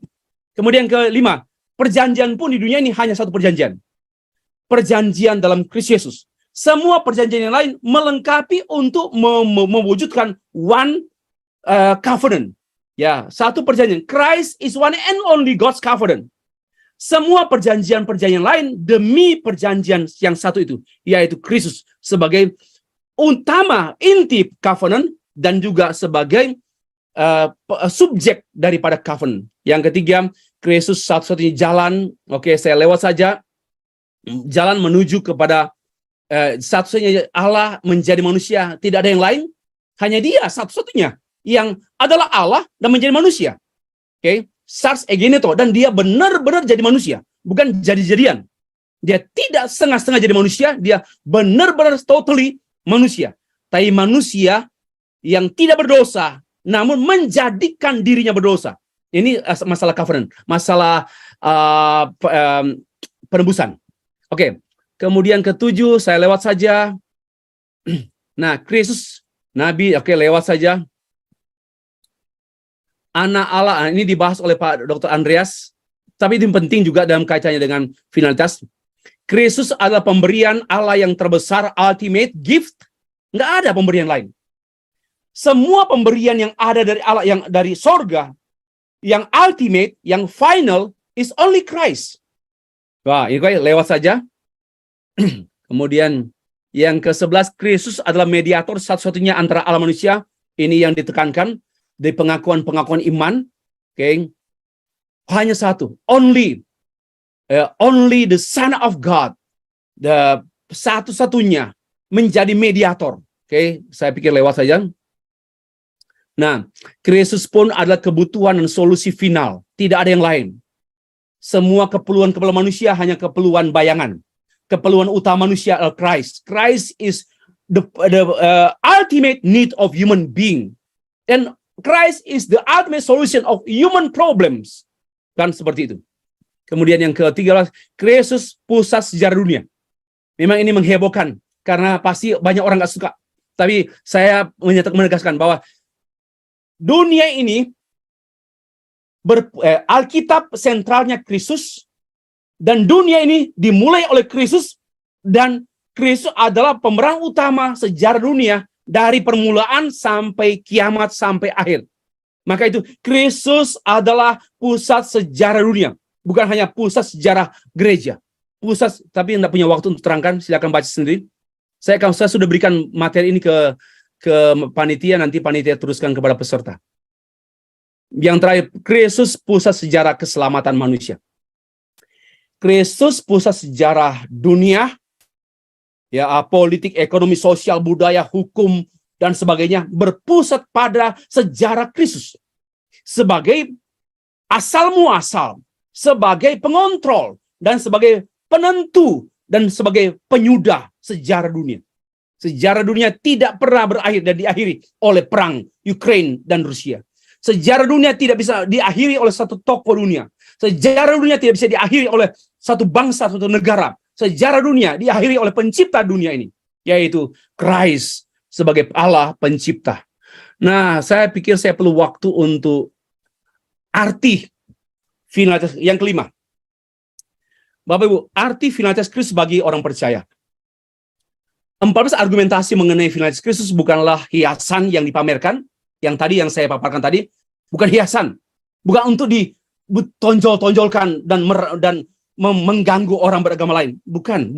Kemudian kelima, perjanjian pun di dunia ini hanya satu perjanjian. Perjanjian dalam Kristus Yesus. Semua perjanjian yang lain melengkapi untuk mewujudkan one covenant. Ya, satu perjanjian. Christ is one and only God's covenant. Semua perjanjian-perjanjian lain demi perjanjian yang satu itu, yaitu Kristus sebagai utama inti covenant dan juga sebagai subjek daripada covenant. Yang ketiga, Kristus satu-satunya jalan. Oke, saya lewat saja. Jalan menuju kepada satu-satunya Allah menjadi manusia, tidak ada yang lain, hanya Dia satu-satunya yang adalah Allah dan menjadi manusia. Oke, Sars egeneto, dan Dia benar-benar jadi manusia, bukan jadi-jadian. Dia tidak setengah-setengah jadi manusia, Dia benar-benar totally manusia. Tapi manusia yang tidak berdosa, namun menjadikan dirinya berdosa. Ini masalah covenant, masalah penebusan. Oke. Kemudian ketujuh, saya lewat saja. Nah, Kristus, Nabi, oke, lewat saja. Anak Allah, ini dibahas oleh Pak Dr. Andreas, tapi ini penting juga dalam kaitannya dengan finalitas. Kristus adalah pemberian Allah yang terbesar, ultimate gift. Nggak ada pemberian lain. Semua pemberian yang ada dari Allah, yang dari sorga, yang ultimate, yang final, is only Christ. Wah, ini lewat saja. Kemudian yang ke-11, Kristus adalah mediator satu-satunya antara Allah manusia. Ini yang ditekankan di pengakuan-pengakuan iman. Okay. Hanya satu, only the Son of God, the satu-satunya menjadi mediator. Okay, saya pikir lewat saja. Nah, Kristus pun adalah kebutuhan dan solusi final. Tidak ada yang lain. Semua keperluan manusia hanya keperluan bayangan. Keperluan utama manusia adalah Christ. Christ is the ultimate need of human being. And Christ is the ultimate solution of human problems. Kan seperti itu. Kemudian yang ke-13, Kristus pusat sejarah dunia. Memang ini menghebohkan, karena pasti banyak orang gak suka. Tapi saya menegaskan bahwa dunia ini, Alkitab sentralnya Kristus, dan dunia ini dimulai oleh Kristus, dan Kristus adalah pemeran utama sejarah dunia dari permulaan sampai kiamat, sampai akhir. Maka itu Kristus adalah pusat sejarah dunia, bukan hanya pusat sejarah gereja. Pusat, tapi tidak punya waktu untuk terangkan, silakan baca sendiri. Saya sudah berikan materi ini ke panitia, nanti panitia teruskan kepada peserta. Yang terakhir, Kristus pusat sejarah keselamatan manusia. Kristus pusat sejarah dunia, ya, politik, ekonomi, sosial, budaya, hukum, dan sebagainya, berpusat pada sejarah Kristus sebagai asal muasal, sebagai pengontrol, dan sebagai penentu, dan sebagai penyudah sejarah dunia. Sejarah dunia tidak pernah berakhir dan diakhiri oleh perang Ukraina dan Rusia. Sejarah dunia tidak bisa diakhiri oleh satu tokoh dunia. Sejarah dunia tidak bisa diakhiri oleh satu bangsa, satu negara. Sejarah dunia diakhiri oleh pencipta dunia ini, yaitu Christ sebagai Allah pencipta. Nah, saya pikir saya perlu waktu untuk arti finalitas yang kelima. Bapak Ibu, arti finalitas Kristus bagi orang percaya. 14 argumentasi mengenai finalitas Kristus bukanlah hiasan yang dipamerkan, yang saya paparkan tadi, bukan hiasan, bukan untuk ditonjol-tonjolkan dan mengganggu orang beragama lain, bukan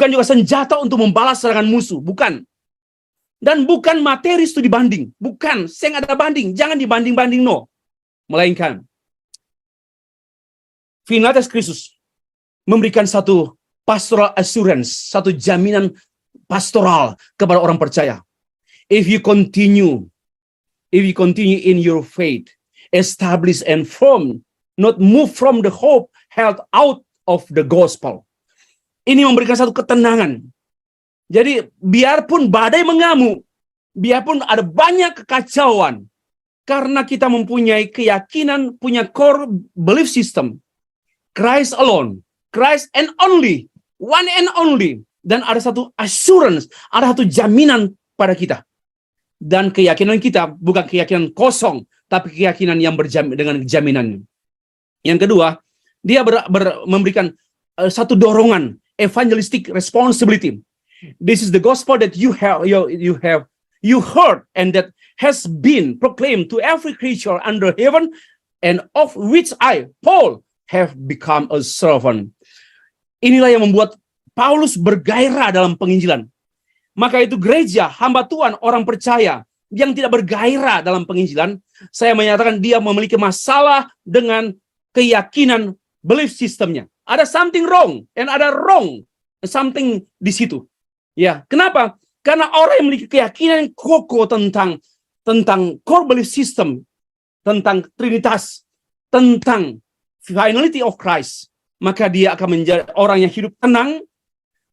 juga senjata untuk membalas serangan musuh, bukan, dan bukan materi studi banding, bukan, saya nggak ada banding, jangan dibanding-banding, no, melainkan finalitas Kristus memberikan satu pastoral assurance, satu jaminan pastoral kepada orang percaya. If you continue in your faith, established and firm, not move from the hope held out of the gospel. Ini memberikan satu ketenangan. Jadi biarpun badai mengamuk, biarpun ada banyak kekacauan, karena kita mempunyai keyakinan, punya core belief system, Christ alone, Christ and only, one and only, Dan ada satu assurance, ada satu jaminan pada kita. Dan keyakinan kita bukan keyakinan kosong, tapi keyakinan yang berjamin dengan jaminan. Yang kedua, dia memberikan satu dorongan, evangelistic responsibility. This is the gospel that you heard and that has been proclaimed to every creature under heaven, and of which I, Paul, have become a servant. Inilah yang membuat Paulus bergairah dalam penginjilan. Maka itu gereja, hamba Tuhan, orang percaya yang tidak bergairah dalam penginjilan, saya menyatakan dia memiliki masalah dengan keyakinan belief systemnya. Ada something wrong, and ada wrong something di situ. Ya, kenapa? Karena orang yang memiliki keyakinan yang kokoh tentang core belief system, tentang Trinitas, tentang finality of Christ, maka dia akan menjadi orang yang hidup tenang,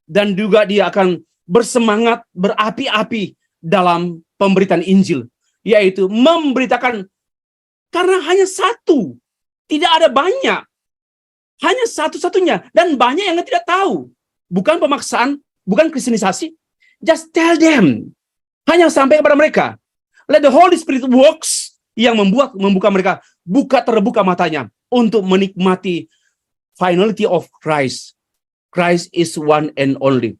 dan juga dia akan bersemangat, berapi-api dalam pemberitaan Injil, yaitu memberitakan, karena hanya satu, tidak ada banyak, hanya satu-satunya, dan banyak yang tidak tahu. Bukan pemaksaan, bukan kristenisasi, just tell them, hanya sampai kepada mereka. Let the Holy Spirit works, yang membuka mereka, terbuka matanya, untuk menikmati finality of Christ. Christ is one and only.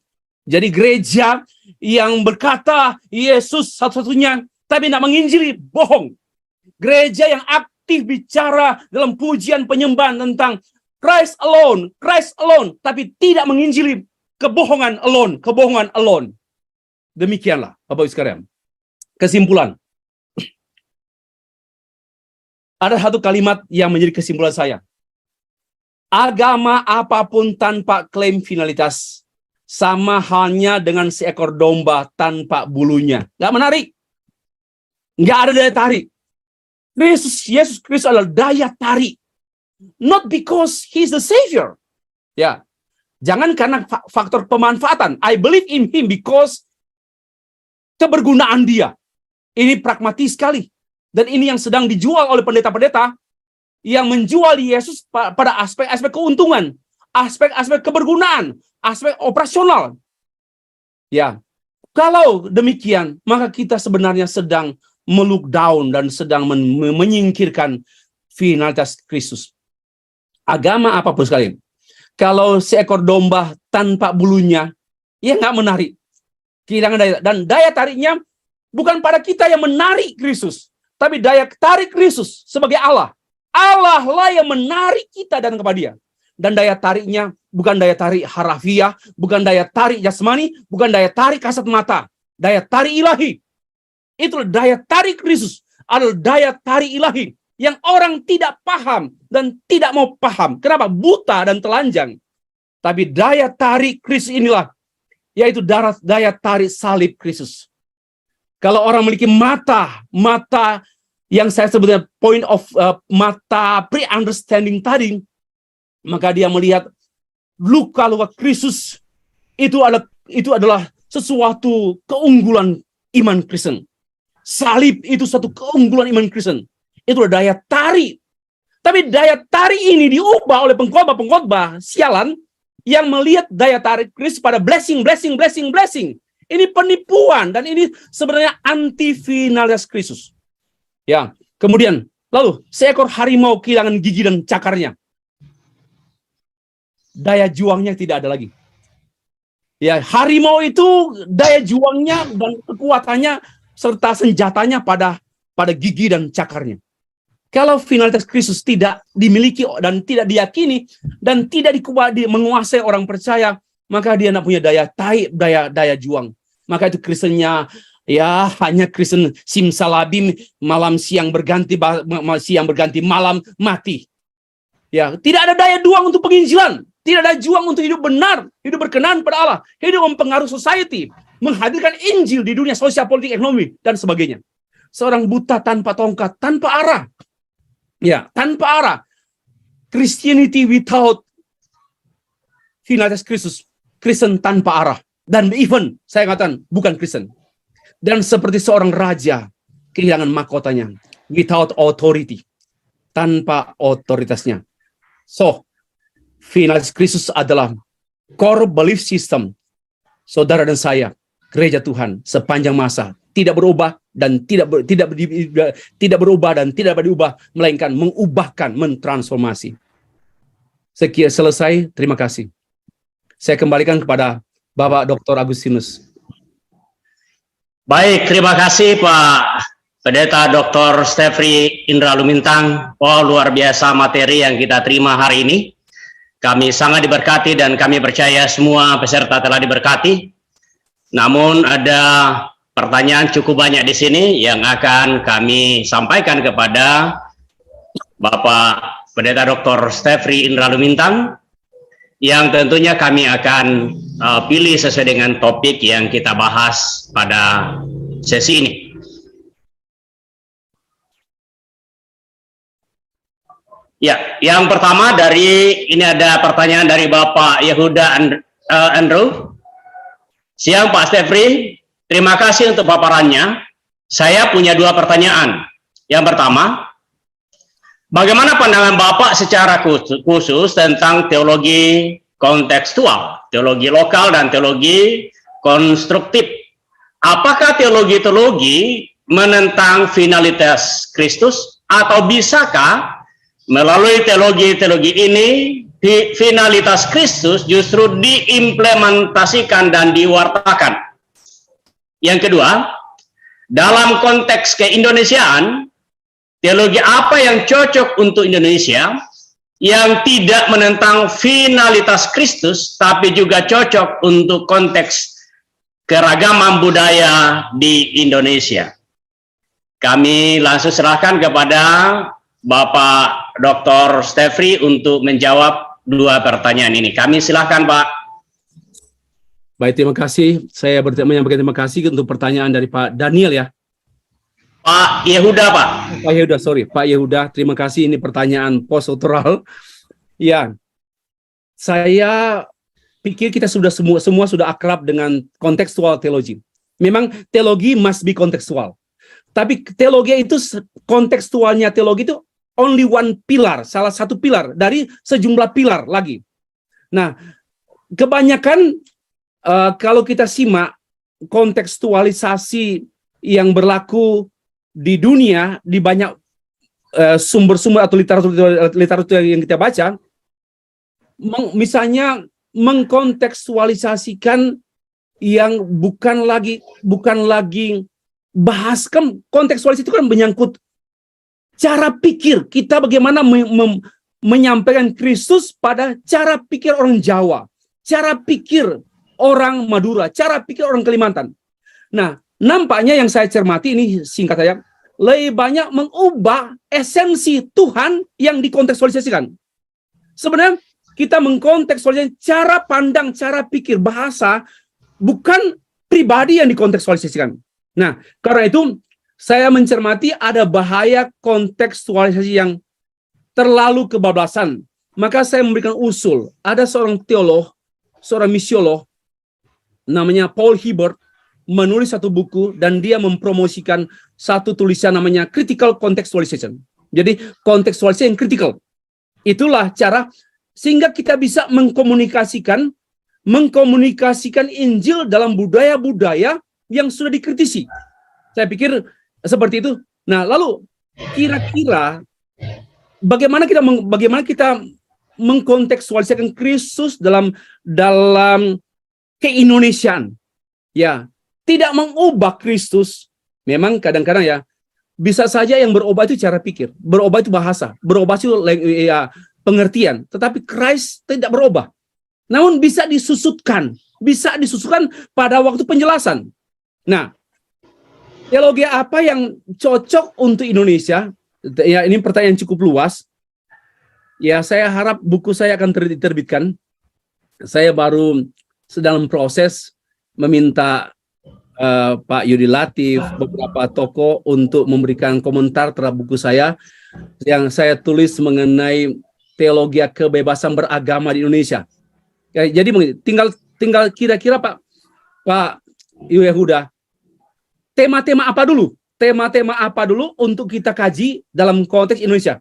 Jadi gereja yang berkata Yesus satu-satunya, tapi tidak menginjili, bohong. Gereja yang aktif bicara dalam pujian penyembahan tentang Christ alone, tapi tidak menginjili, kebohongan alone. Demikianlah, Bapak Ibu sekalian. Kesimpulan. Ada satu kalimat yang menjadi kesimpulan saya. Agama apapun tanpa klaim finalitas sama halnya dengan seekor domba tanpa bulunya. Nggak menarik. Nggak ada daya tarik. Yesus Kristus adalah daya tarik. Not because He's the Savior. Ya, jangan karena faktor pemanfaatan. I believe in Him because kebergunaan Dia. Ini pragmatis sekali. Dan ini yang sedang dijual oleh pendeta-pendeta yang menjual Yesus pada aspek-aspek keuntungan, aspek-aspek kebergunaan, aspek operasional. Ya, kalau demikian, maka kita sebenarnya sedang melook down dan sedang menyingkirkan finalitas Kristus. Agama apapun sekali, kalau seekor domba tanpa bulunya, ya nggak menarik. Kehilangan daya, dan daya tariknya bukan pada kita yang menarik Kristus, tapi daya tarik Kristus sebagai Allah. Allah lah yang menarik kita dan kepada Dia. Dan daya tariknya bukan daya tarik harafiah, bukan daya tarik jasmani, bukan daya tarik kasat mata. Daya tarik ilahi. Itulah daya tarik Kristus. Adalah daya tarik ilahi yang orang tidak paham dan tidak mau paham. Kenapa? Buta dan telanjang. Tapi daya tarik Kristus inilah, yaitu daya tarik salib Kristus. Kalau orang memiliki mata yang saya sebutnya point of mata pre-understanding tadi, maka dia melihat luka-luka Kristus itu adalah sesuatu keunggulan iman Kristen. Salib itu satu keunggulan iman Kristen. Itu adalah daya tarik. Tapi daya tarik ini diubah oleh pengkhotbah sialan yang melihat daya tarik Kristus pada blessing. Ini penipuan dan ini sebenarnya anti finalitas Kristus. Ya, kemudian lalu seekor harimau kehilangan gigi dan cakarnya. Daya juangnya tidak ada lagi. Ya, harimau itu daya juangnya dan kekuatannya serta senjatanya pada gigi dan cakarnya. Kalau finalitas Kristus tidak dimiliki dan tidak diyakini dan tidak menguasai orang percaya, maka dia tidak punya daya juang. Maka itu Kristennya ya hanya Kristen simsalabim, siang berganti malam mati. Ya, tidak ada daya juang untuk penginjilan, tidak ada juang untuk hidup benar, hidup berkenan pada Allah, hidup mempengaruhi society, menghadirkan Injil di dunia sosial, politik, ekonomi dan sebagainya. Seorang buta tanpa tongkat, tanpa arah. Ya, tanpa arah. Christianity without finalitas Kristus, Kristen tanpa arah. Dan even saya katakan bukan Kristen. Dan seperti seorang raja kehilangan mahkotanya, without authority, tanpa otoritasnya. So, finalitas Kristus adalah core belief system saudara dan saya, gereja Tuhan sepanjang masa tidak berubah dan tidak berubah dan tidak berubah, melainkan mengubahkan, mentransformasi. Sekian, selesai. Terima kasih. Saya kembalikan kepada Bapak Dr. Agustinus. Baik, terima kasih Pak Pendeta Dr. Stefri Indra Lumintang. Oh, luar biasa materi yang kita terima hari ini. Kami sangat diberkati dan kami percaya semua peserta telah diberkati. Namun ada pertanyaan cukup banyak di sini yang akan kami sampaikan kepada Bapak Pendeta Dr. Stefri Indra Lumintang, yang tentunya kami akan pilih sesuai dengan topik yang kita bahas pada sesi ini. Ya, yang pertama ini ada pertanyaan dari Bapak Yehuda Andrew. Siang Pak Stefri, terima kasih untuk paparannya. Saya punya dua pertanyaan. Yang pertama, bagaimana pandangan Bapak secara khusus tentang teologi kontekstual, teologi lokal dan teologi konstruktif? Apakah teologi-teologi menentang finalitas Kristus, atau bisakah melalui teologi-teologi ini finalitas Kristus justru diimplementasikan dan diwartakan? Yang kedua, dalam konteks keindonesiaan, teologi apa yang cocok untuk Indonesia yang tidak menentang finalitas Kristus tapi juga cocok untuk konteks keragaman budaya di Indonesia? Kami langsung serahkan kepada Bapak Dr. Stefri untuk menjawab dua pertanyaan ini. Kami silahkan Pak. Baik, terima kasih. Saya menyampaikan terima kasih untuk pertanyaan dari Pak Daniel ya. Pak Yehuda, Pak. Pak Yehuda, sorry. Pak Yehuda, terima kasih. Ini pertanyaan postdoktoral. Ya, saya pikir kita semua sudah akrab dengan kontekstual teologi. Memang teologi must be kontekstual. Tapi teologi itu, kontekstualnya teologi itu only one pilar, salah satu pilar dari sejumlah pilar lagi. Nah, kebanyakan kalau kita simak kontekstualisasi yang berlaku di dunia, di banyak sumber-sumber atau literatur yang kita baca, misalnya mengkontekstualisasikan yang bukan lagi bahaskan. Kontekstualisasi itu kan menyangkut cara pikir kita, bagaimana menyampaikan Kristus pada cara pikir orang Jawa, cara pikir orang Madura, cara pikir orang Kalimantan. Nah, nampaknya yang saya cermati ini, singkat saja, lebih banyak mengubah esensi Tuhan yang dikontekstualisasikan. Sebenarnya kita mengkontekstualisasikan cara pandang, cara pikir, bahasa, bukan pribadi yang dikontekstualisasikan. Nah, karena itu saya mencermati ada bahaya kontekstualisasi yang terlalu kebablasan. Maka saya memberikan usul. Ada seorang teolog, seorang misiolog, namanya Paul Hibbert, menulis satu buku dan dia mempromosikan satu tulisan namanya Critical Contextualization. Jadi kontekstualisasi yang critical. Itulah cara sehingga kita bisa mengkomunikasikan Injil dalam budaya-budaya yang sudah dikritisi. Saya pikir seperti itu. Nah, lalu kira-kira bagaimana kita mengkontekstualisasikan Kristus dalam keindonesiaan? Ya, tidak mengubah Kristus. Memang kadang-kadang ya, bisa saja yang berubah itu cara pikir, berubah itu bahasa, berubah itu ya, pengertian. Tetapi Christ tidak berubah. Namun bisa disusutkan pada waktu penjelasan. Nah, teologi apa yang cocok untuk Indonesia? Ya, ini pertanyaan cukup luas. Ya, saya harap buku saya akan diterbitkan. Saya baru sedang proses meminta Pak Yudi Latif, beberapa tokoh untuk memberikan komentar terhadap buku saya yang saya tulis mengenai teologi kebebasan beragama di Indonesia. Ya, jadi tinggal kira-kira Pak Yehuda, tema-tema apa dulu? Tema-tema apa dulu untuk kita kaji dalam konteks Indonesia?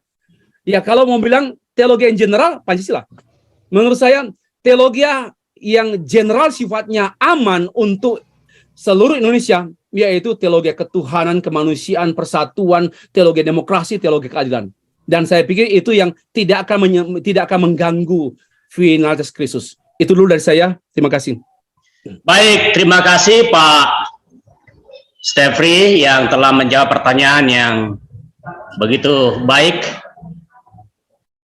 Ya, kalau mau bilang teologi yang general, Pancasila. Menurut saya teologi yang general sifatnya aman untuk seluruh Indonesia, yaitu teologi ketuhanan, kemanusiaan, persatuan, teologi demokrasi, teologi keadilan. Dan saya pikir itu yang tidak akan mengganggu finalitas Kristus. Itu dulu dari saya. Terima kasih. Baik, terima kasih Pak Stefri yang telah menjawab pertanyaan yang begitu baik.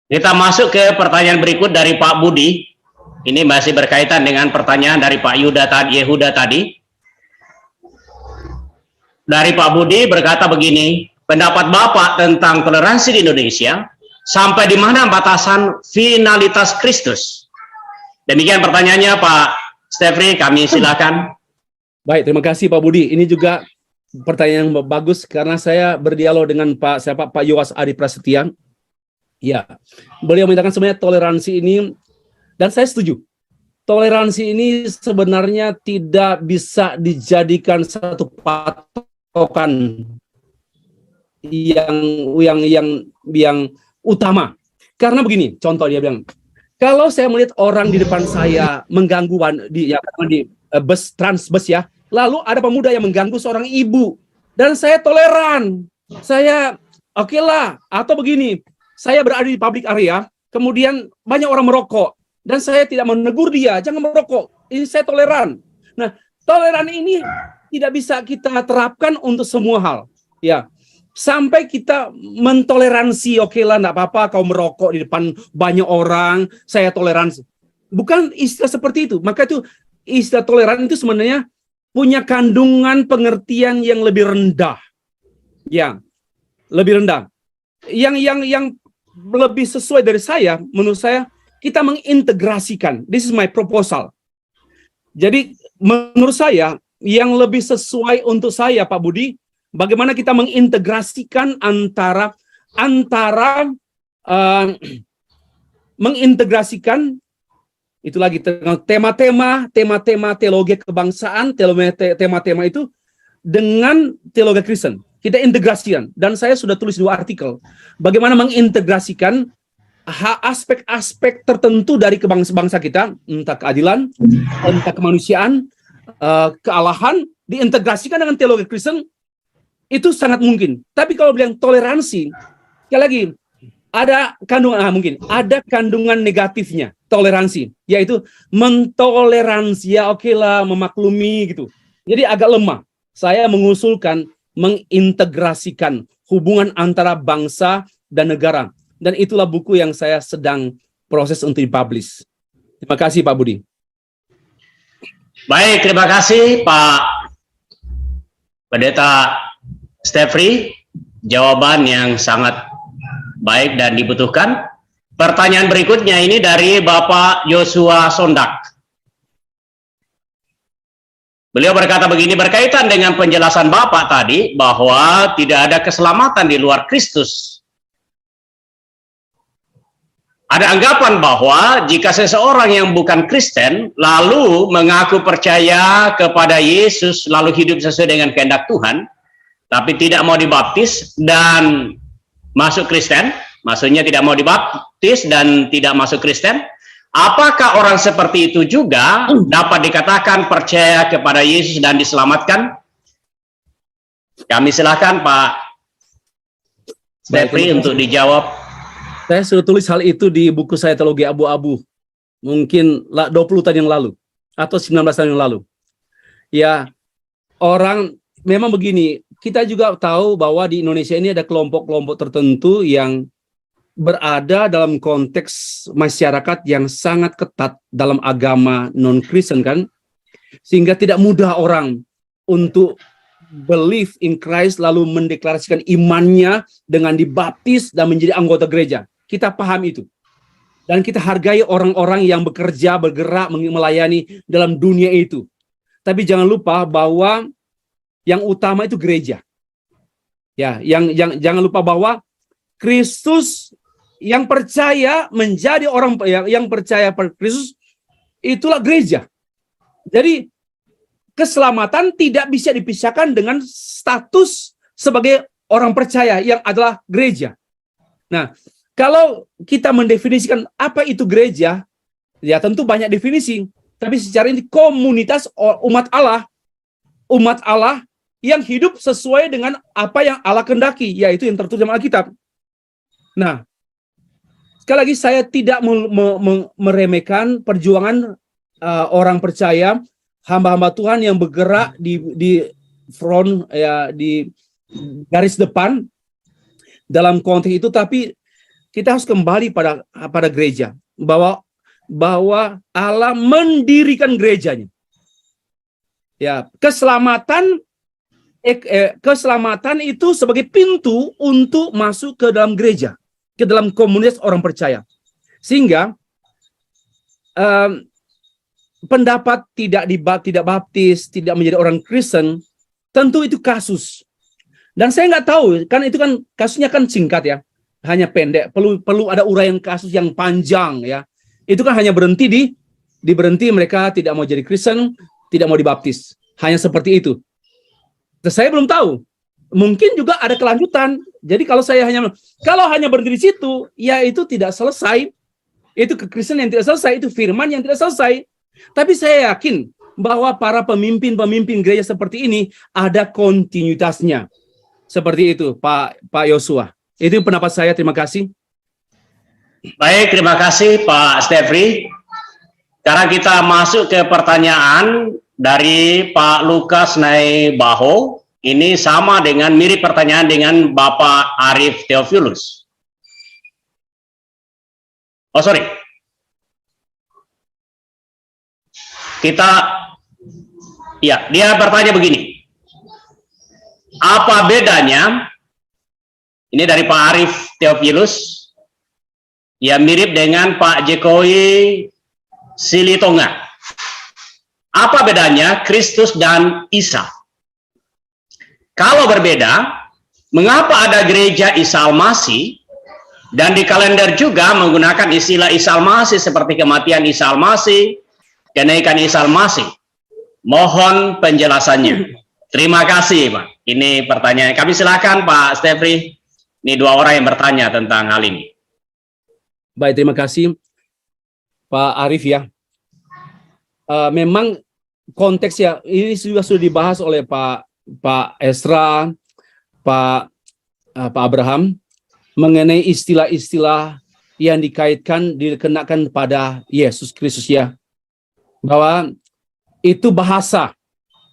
Kita masuk ke pertanyaan berikut dari Pak Budi. Ini masih berkaitan dengan pertanyaan dari Pak Yehuda tadi. Dari Pak Budi berkata begini, pendapat Bapak tentang toleransi di Indonesia, sampai di mana batasan finalitas Kristus? Demikian pertanyaannya Pak Stefri, kami silakan. Baik, terima kasih Pak Budi. Ini juga pertanyaan yang bagus karena saya berdialog dengan Pak Yowas Adi Prasetya. Ya, beliau menyatakan sebenarnya toleransi ini, dan saya setuju. Toleransi ini sebenarnya tidak bisa dijadikan satu patokan yang utama. Karena begini, contoh dia bilang, kalau saya melihat orang di depan saya mengganggu di transbus ya, lalu ada pemuda yang mengganggu seorang ibu, dan saya toleran, saya oke lah. Atau begini, saya berada di public area, kemudian banyak orang merokok, dan saya tidak menegur dia, jangan merokok, ini saya toleran. Nah, toleran ini tidak bisa kita terapkan untuk semua hal, ya. Sampai kita mentoleransi, oke lah, enggak apa-apa kau merokok di depan banyak orang, saya toleransi. Bukan istilah seperti itu. Maka itu istilah toleran itu sebenarnya punya kandungan pengertian yang lebih rendah. Ya, lebih rendah. Yang lebih sesuai dari saya, menurut saya, kita mengintegrasikan. This is my proposal. Jadi, menurut saya, yang lebih sesuai untuk saya, Pak Budi, bagaimana kita mengintegrasikan mengintegrasikan itu lagi tema-tema teologi kebangsaan, tema-tema itu dengan teologi Kristen. Kita integrasikan, dan saya sudah tulis 2 artikel bagaimana mengintegrasikan aspek-aspek tertentu dari bangsa kita, entah keadilan, entah kemanusiaan, kealahan, diintegrasikan dengan teologi Kristen. Itu sangat mungkin. Tapi kalau bilang toleransi, sekali lagi ada kandungan mungkin ada kandungan negatifnya toleransi, yaitu mentoleransi, ya oke lah, memaklumi gitu. Jadi agak lemah. Saya mengusulkan mengintegrasikan hubungan antara bangsa dan negara, dan itulah buku yang saya sedang proses untuk dipublish. Terima kasih Pak Budi. Baik, terima kasih Pak Pendeta Stefri, jawaban yang sangat baik dan dibutuhkan. Pertanyaan berikutnya ini dari Bapak Yosua Sondak. Beliau berkata begini, berkaitan dengan penjelasan Bapak tadi bahwa tidak ada keselamatan di luar Kristus. Ada anggapan bahwa jika seseorang yang bukan Kristen lalu mengaku percaya kepada Yesus lalu hidup sesuai dengan kehendak Tuhan, tapi tidak mau dibaptis dan masuk Kristen, maksudnya tidak mau dibaptis dan tidak masuk Kristen, apakah orang seperti itu juga dapat dikatakan percaya kepada Yesus dan diselamatkan? Kami silakan Pak Stefri untuk dijawab. Saya sudah tulis hal itu di buku saya Teologi Abu-Abu, mungkin 20 tahun yang lalu, atau 19 tahun yang lalu. Ya, orang memang begini, kita juga tahu bahwa di Indonesia ini ada kelompok-kelompok tertentu yang berada dalam konteks masyarakat yang sangat ketat dalam agama non-Kristen kan, sehingga tidak mudah orang untuk believe in Christ lalu mendeklarasikan imannya dengan dibaptis dan menjadi anggota gereja. Kita paham itu. Dan kita hargai orang-orang yang bekerja, bergerak, melayani dalam dunia itu. Tapi jangan lupa bahwa yang utama itu gereja. Ya, jangan lupa bahwa Kristus yang percaya menjadi orang yang percaya pada Kristus itulah gereja. Jadi keselamatan tidak bisa dipisahkan dengan status sebagai orang percaya yang adalah gereja. Nah, kalau kita mendefinisikan apa itu gereja, ya tentu banyak definisi. tapi secara ini komunitas umat Allah yang hidup sesuai dengan apa yang Allah kehendaki, yaitu yang tertulis dalam Alkitab. Nah, sekali lagi saya tidak meremehkan perjuangan orang percaya, hamba-hamba Tuhan yang bergerak di front, ya, di garis depan dalam konteks itu, tapi kita harus kembali pada gereja, bahwa Allah mendirikan gerejanya. Ya, keselamatan itu sebagai pintu untuk masuk ke dalam gereja, ke dalam komunitas orang percaya. Sehingga pendapat tidak baptis, tidak menjadi orang Kristen, tentu itu kasus. Dan saya nggak tahu, kan itu kan kasusnya kan singkat ya, hanya pendek. Perlu ada uraian kasus yang panjang ya. Itu kan hanya berhenti mereka tidak mau jadi Kristen, tidak mau dibaptis. Hanya seperti itu. Saya belum tahu. Mungkin juga ada kelanjutan. Jadi kalau hanya berhenti di situ, ya itu tidak selesai. Itu kekristenan yang tidak selesai, itu firman yang tidak selesai. Tapi saya yakin bahwa para pemimpin gereja seperti ini ada kontinuitasnya. Seperti itu, Pak Yosua. Itu pendapat saya. Terima kasih. Baik, terima kasih Pak Stefri. Sekarang kita masuk ke pertanyaan dari Pak Lukas Naibaho. Ini sama dengan mirip pertanyaan dengan Bapak Arif Theophilus. Oh sorry. Dia bertanya begini. Apa bedanya? Ini dari Pak Arif Theophilus. Ya mirip dengan Pak Jokowi Silitonga. Apa bedanya Kristus dan Isa? Kalau berbeda, mengapa ada gereja Isa Al-Masih dan di kalender juga menggunakan istilah Isa Al-Masih seperti kematian Isa Al-Masih, kenaikan Isa Al-Masih? Mohon penjelasannya. Terima kasih, Pak. Ini pertanyaan. Kami silakan Pak Stefri. Ini dua orang yang bertanya tentang hal ini. Baik, terima kasih Pak Arif ya. Memang konteksnya ini sudah dibahas oleh Pak Esra, Pak Abraham mengenai istilah-istilah yang dikenakan pada Yesus Kristus ya. Bahwa itu bahasa.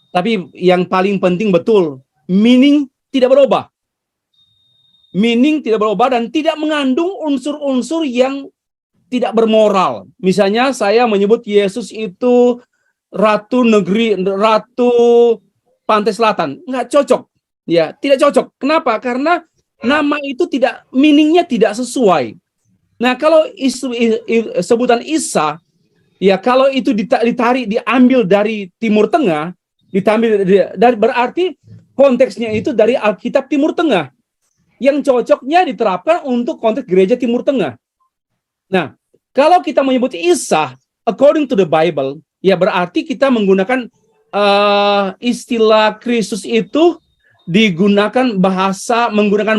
Tapi yang paling penting betul, meaning tidak berubah. Meaning tidak berubah dan tidak mengandung unsur-unsur yang tidak bermoral. Misalnya saya menyebut Yesus itu ratu pantai selatan, nggak cocok, ya tidak cocok. Kenapa? Karena nama itu meaningnya tidak sesuai. Nah kalau sebutan Isa, ya kalau itu diambil dari Timur Tengah, berarti konteksnya itu dari Alkitab Timur Tengah, yang cocoknya diterapkan untuk konteks gereja Timur Tengah. Nah kalau kita menyebut Isa according to the Bible, ya berarti kita menggunakan istilah Kristus itu menggunakan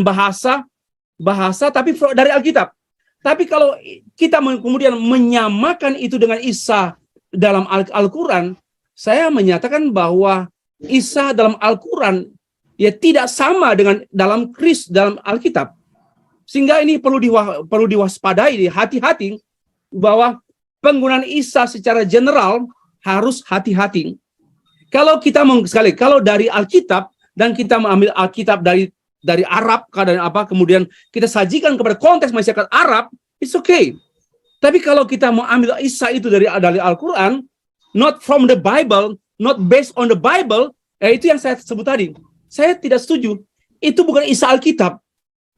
bahasa tapi dari Alkitab. Tapi kalau kita kemudian menyamakan itu dengan Isa dalam Al-Quran, saya menyatakan bahwa Isa dalam Al-Quran ya tidak sama dengan dalam Alkitab. Sehingga ini perlu diwaspadai, hati-hati bahwa penggunaan Isa secara general harus hati-hati. Kalau dari Alkitab dan kita mengambil Alkitab dari Arab, kemudian kita sajikan kepada konteks masyarakat Arab, it's okay. Tapi kalau kita mau ambil Isa itu dari Al-Quran, not from the Bible, not based on the Bible, itu yang saya sebut tadi. Saya tidak setuju. Itu bukan Isa Alkitab.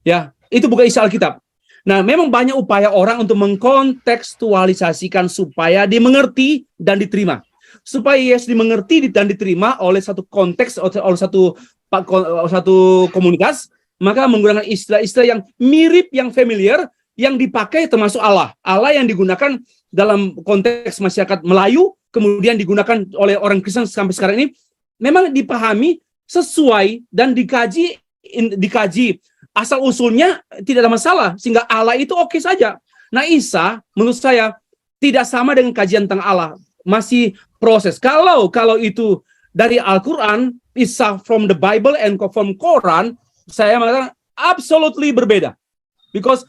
Ya, itu bukan Isa Alkitab. Nah, memang banyak upaya orang untuk mengkontekstualisasikan supaya dimengerti dan diterima. Supaya Yesus dimengerti dan diterima oleh satu konteks, oleh satu komunitas, maka menggunakan istilah-istilah yang mirip, yang familiar, yang dipakai termasuk Allah. Allah yang digunakan dalam konteks masyarakat Melayu, kemudian digunakan oleh orang Kristen sampai sekarang ini, memang dipahami sesuai dan dikaji asal-usulnya tidak ada masalah, sehingga Allah itu oke saja. Nah, Isa menurut saya tidak sama dengan kajian tentang Allah. masih proses. Kalau itu dari Al-Quran, is from the Bible and from Quran, saya mengatakan absolutely berbeda. Because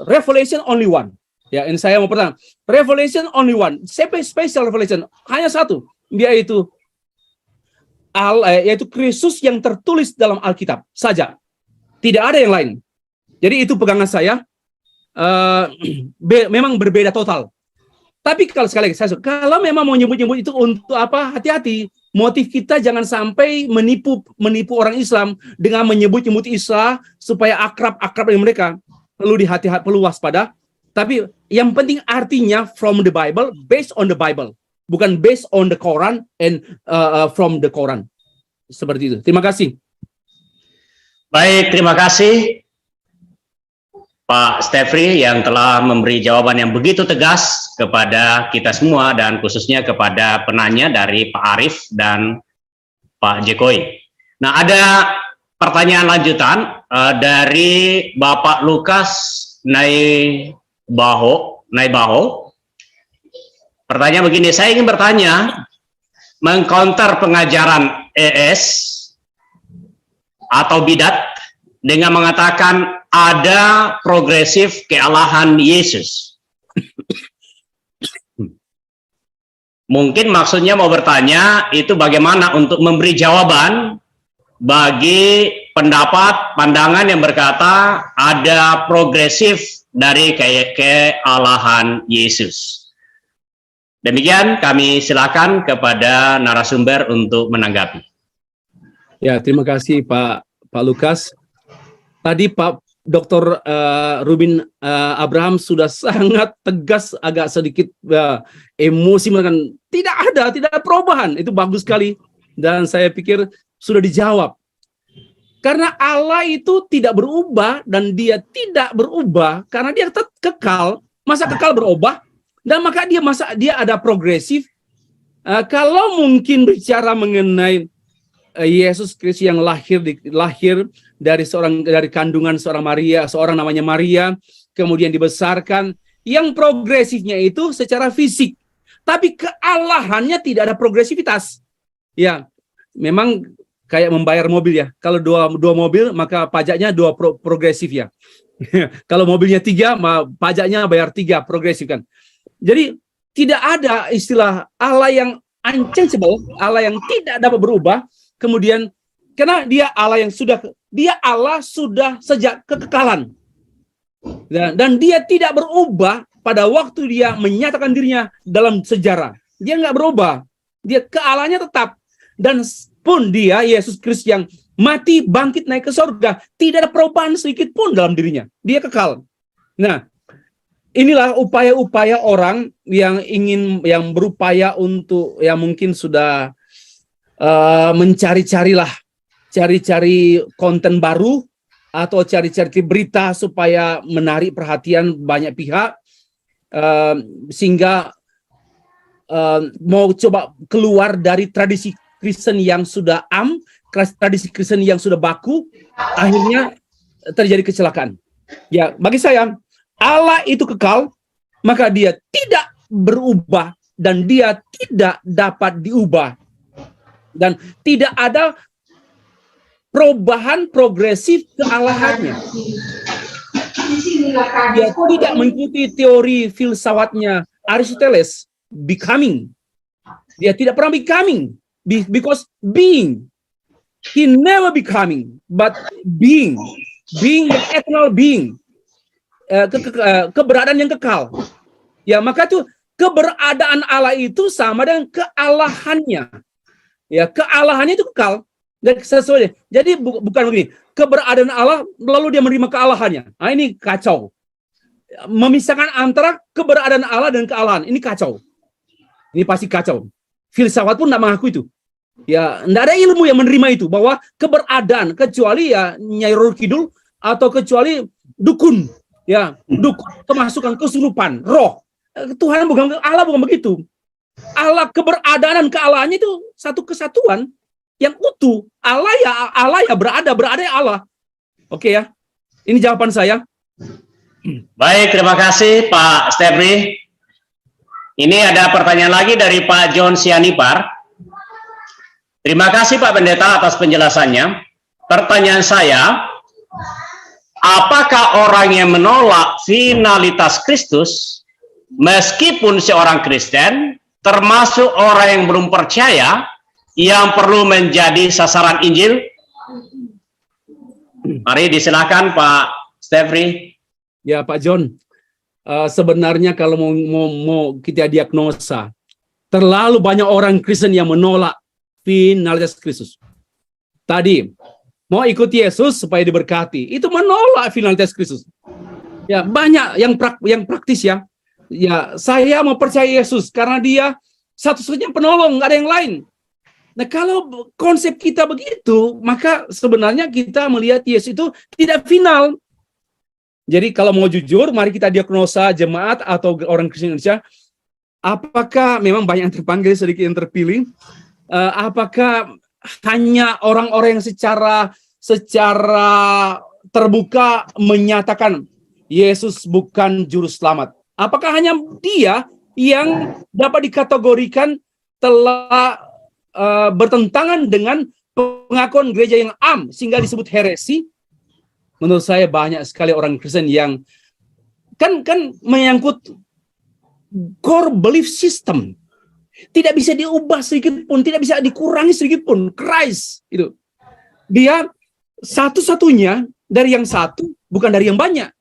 revelation only one. Ya, ini saya mau pertanyaan. Revelation only one. Special revelation hanya satu. Yaitu Kristus yang tertulis dalam Alkitab saja. Tidak ada yang lain. Jadi itu pegangan saya. Memang berbeda total. Tapi kalau sekali lagi saya kalau memang mau nyebut-nyebut itu untuk apa? Hati-hati. Motif kita jangan sampai menipu orang Islam dengan menyebut-nyebut Isa supaya akrab dengan mereka. Perlu dihati-hati, perlu waspada. Tapi yang penting artinya from the Bible, based on the Bible, bukan based on the Quran and from the Quran. Seperti itu. Terima kasih. Baik, terima kasih Pak Stefri yang telah memberi jawaban yang begitu tegas kepada kita semua dan khususnya kepada penanya dari Pak Arief dan Pak Jokowi. Nah, ada pertanyaan lanjutan dari Bapak Lukas Naibaho. Pertanyaan begini, saya ingin bertanya, mengcounter pengajaran ES atau bidat dengan mengatakan ada progresif kealahan Yesus. Mungkin maksudnya mau bertanya itu bagaimana untuk memberi jawaban bagi pandangan yang berkata ada progresif dari kealahan Yesus. Demikian, kami silakan kepada narasumber untuk menanggapi. Ya, terima kasih Pak Lukas. Tadi Pak Dr. Rubin Abraham sudah sangat tegas, agak sedikit emosi mengatakan tidak ada perubahan. Itu bagus sekali dan saya pikir sudah dijawab. Karena Allah itu tidak berubah dan dia tidak berubah karena dia kekal. Masa kekal berubah? Dan maka dia ada progresif. Kalau mungkin bicara mengenai Yesus Kristus yang lahir dari kandungan seorang namanya Maria, kemudian dibesarkan, yang progresifnya itu secara fisik. Tapi kealahannya tidak ada progresivitas. Ya, memang kayak membayar mobil ya. Kalau dua mobil maka pajaknya progresif ya. Kalau mobilnya 3, pajaknya bayar 3 progresif kan. Jadi tidak ada istilah Allah yang unchangeable, Allah yang tidak dapat berubah. Kemudian karena dia Allah sudah sejak kekekalan. Dan dia tidak berubah pada waktu dia menyatakan dirinya dalam sejarah. Dia nggak berubah. Dia kealahannya tetap. Dan pun dia, Yesus Kristus yang mati, bangkit, naik ke surga, tidak ada perubahan sedikit pun dalam dirinya. Dia kekal. Nah, inilah upaya-upaya orang yang berupaya untuk yang mungkin sudah mencari-cari konten baru atau cari-cari berita supaya menarik perhatian banyak pihak sehingga mau coba keluar dari tradisi Kristen yang sudah tradisi Kristen yang sudah baku, akhirnya terjadi kecelakaan. Ya, bagi saya Allah itu kekal, maka dia tidak berubah dan dia tidak dapat diubah. Dan tidak ada perubahan progresif kealahannya. Dia tidak mengikuti teori filsafatnya Aristoteles, becoming. Dia tidak pernah becoming, because being. He never becoming, but being eternal being. Keberadaan yang kekal. Ya, maka itu keberadaan Allah itu sama dengan kealahannya. Ya, kealahannya itu kekal dan sesuai. Jadi bukan begini, keberadaan Allah lalu dia menerima kealahannya. Nah, ini kacau. Memisahkan antara keberadaan Allah dan kealahan, ini kacau. Ini pasti kacau. Filsafat pun tidak mengaku itu. Ya, tidak ada ilmu yang menerima itu bahwa keberadaan kecuali ya Nyai Roro Kidul atau kecuali dukun. Ya, dukun kemasukan kesurupan, roh. Tuhan bukan Allah, bukan begitu. Allah, keberadaan dan kealahannya itu satu kesatuan yang utuh. Allah ya berada ya Allah. Oke ya. Ini jawaban saya. Baik, terima kasih Pak Stefri. Ini ada pertanyaan lagi dari Pak John Sianipar. Terima kasih Pak Pendeta atas penjelasannya. Pertanyaan saya, apakah orang yang menolak finalitas Kristus, meskipun seorang Kristen, termasuk orang yang belum percaya, yang perlu menjadi sasaran Injil? Mari disilakan Pak Stefri. Ya Pak John, sebenarnya kalau mau kita diagnosa, terlalu banyak orang Kristen yang menolak finalitas Kristus. Tadi mau ikut Yesus supaya diberkati, itu menolak finalitas Kristus. Ya banyak yang praktis ya. Ya saya mau percaya Yesus karena Dia satu-satunya penolong, nggak ada yang lain. Nah kalau konsep kita begitu, maka sebenarnya kita melihat Yesus itu tidak final. Jadi kalau mau jujur, mari kita diagnosa jemaat atau orang Kristen Indonesia, apakah memang banyak yang terpanggil, sedikit yang terpilih? Apakah hanya orang-orang yang secara terbuka menyatakan Yesus bukan juru selamat? Apakah hanya Dia yang dapat dikategorikan telah bertentangan dengan pengakuan gereja yang sehingga disebut heresi? Menurut saya banyak sekali orang Kristen yang kan menyangkut core belief system, tidak bisa diubah sedikit pun, tidak bisa dikurangi sedikit pun. Christ itu Dia satu-satunya dari yang satu, bukan dari yang banyak.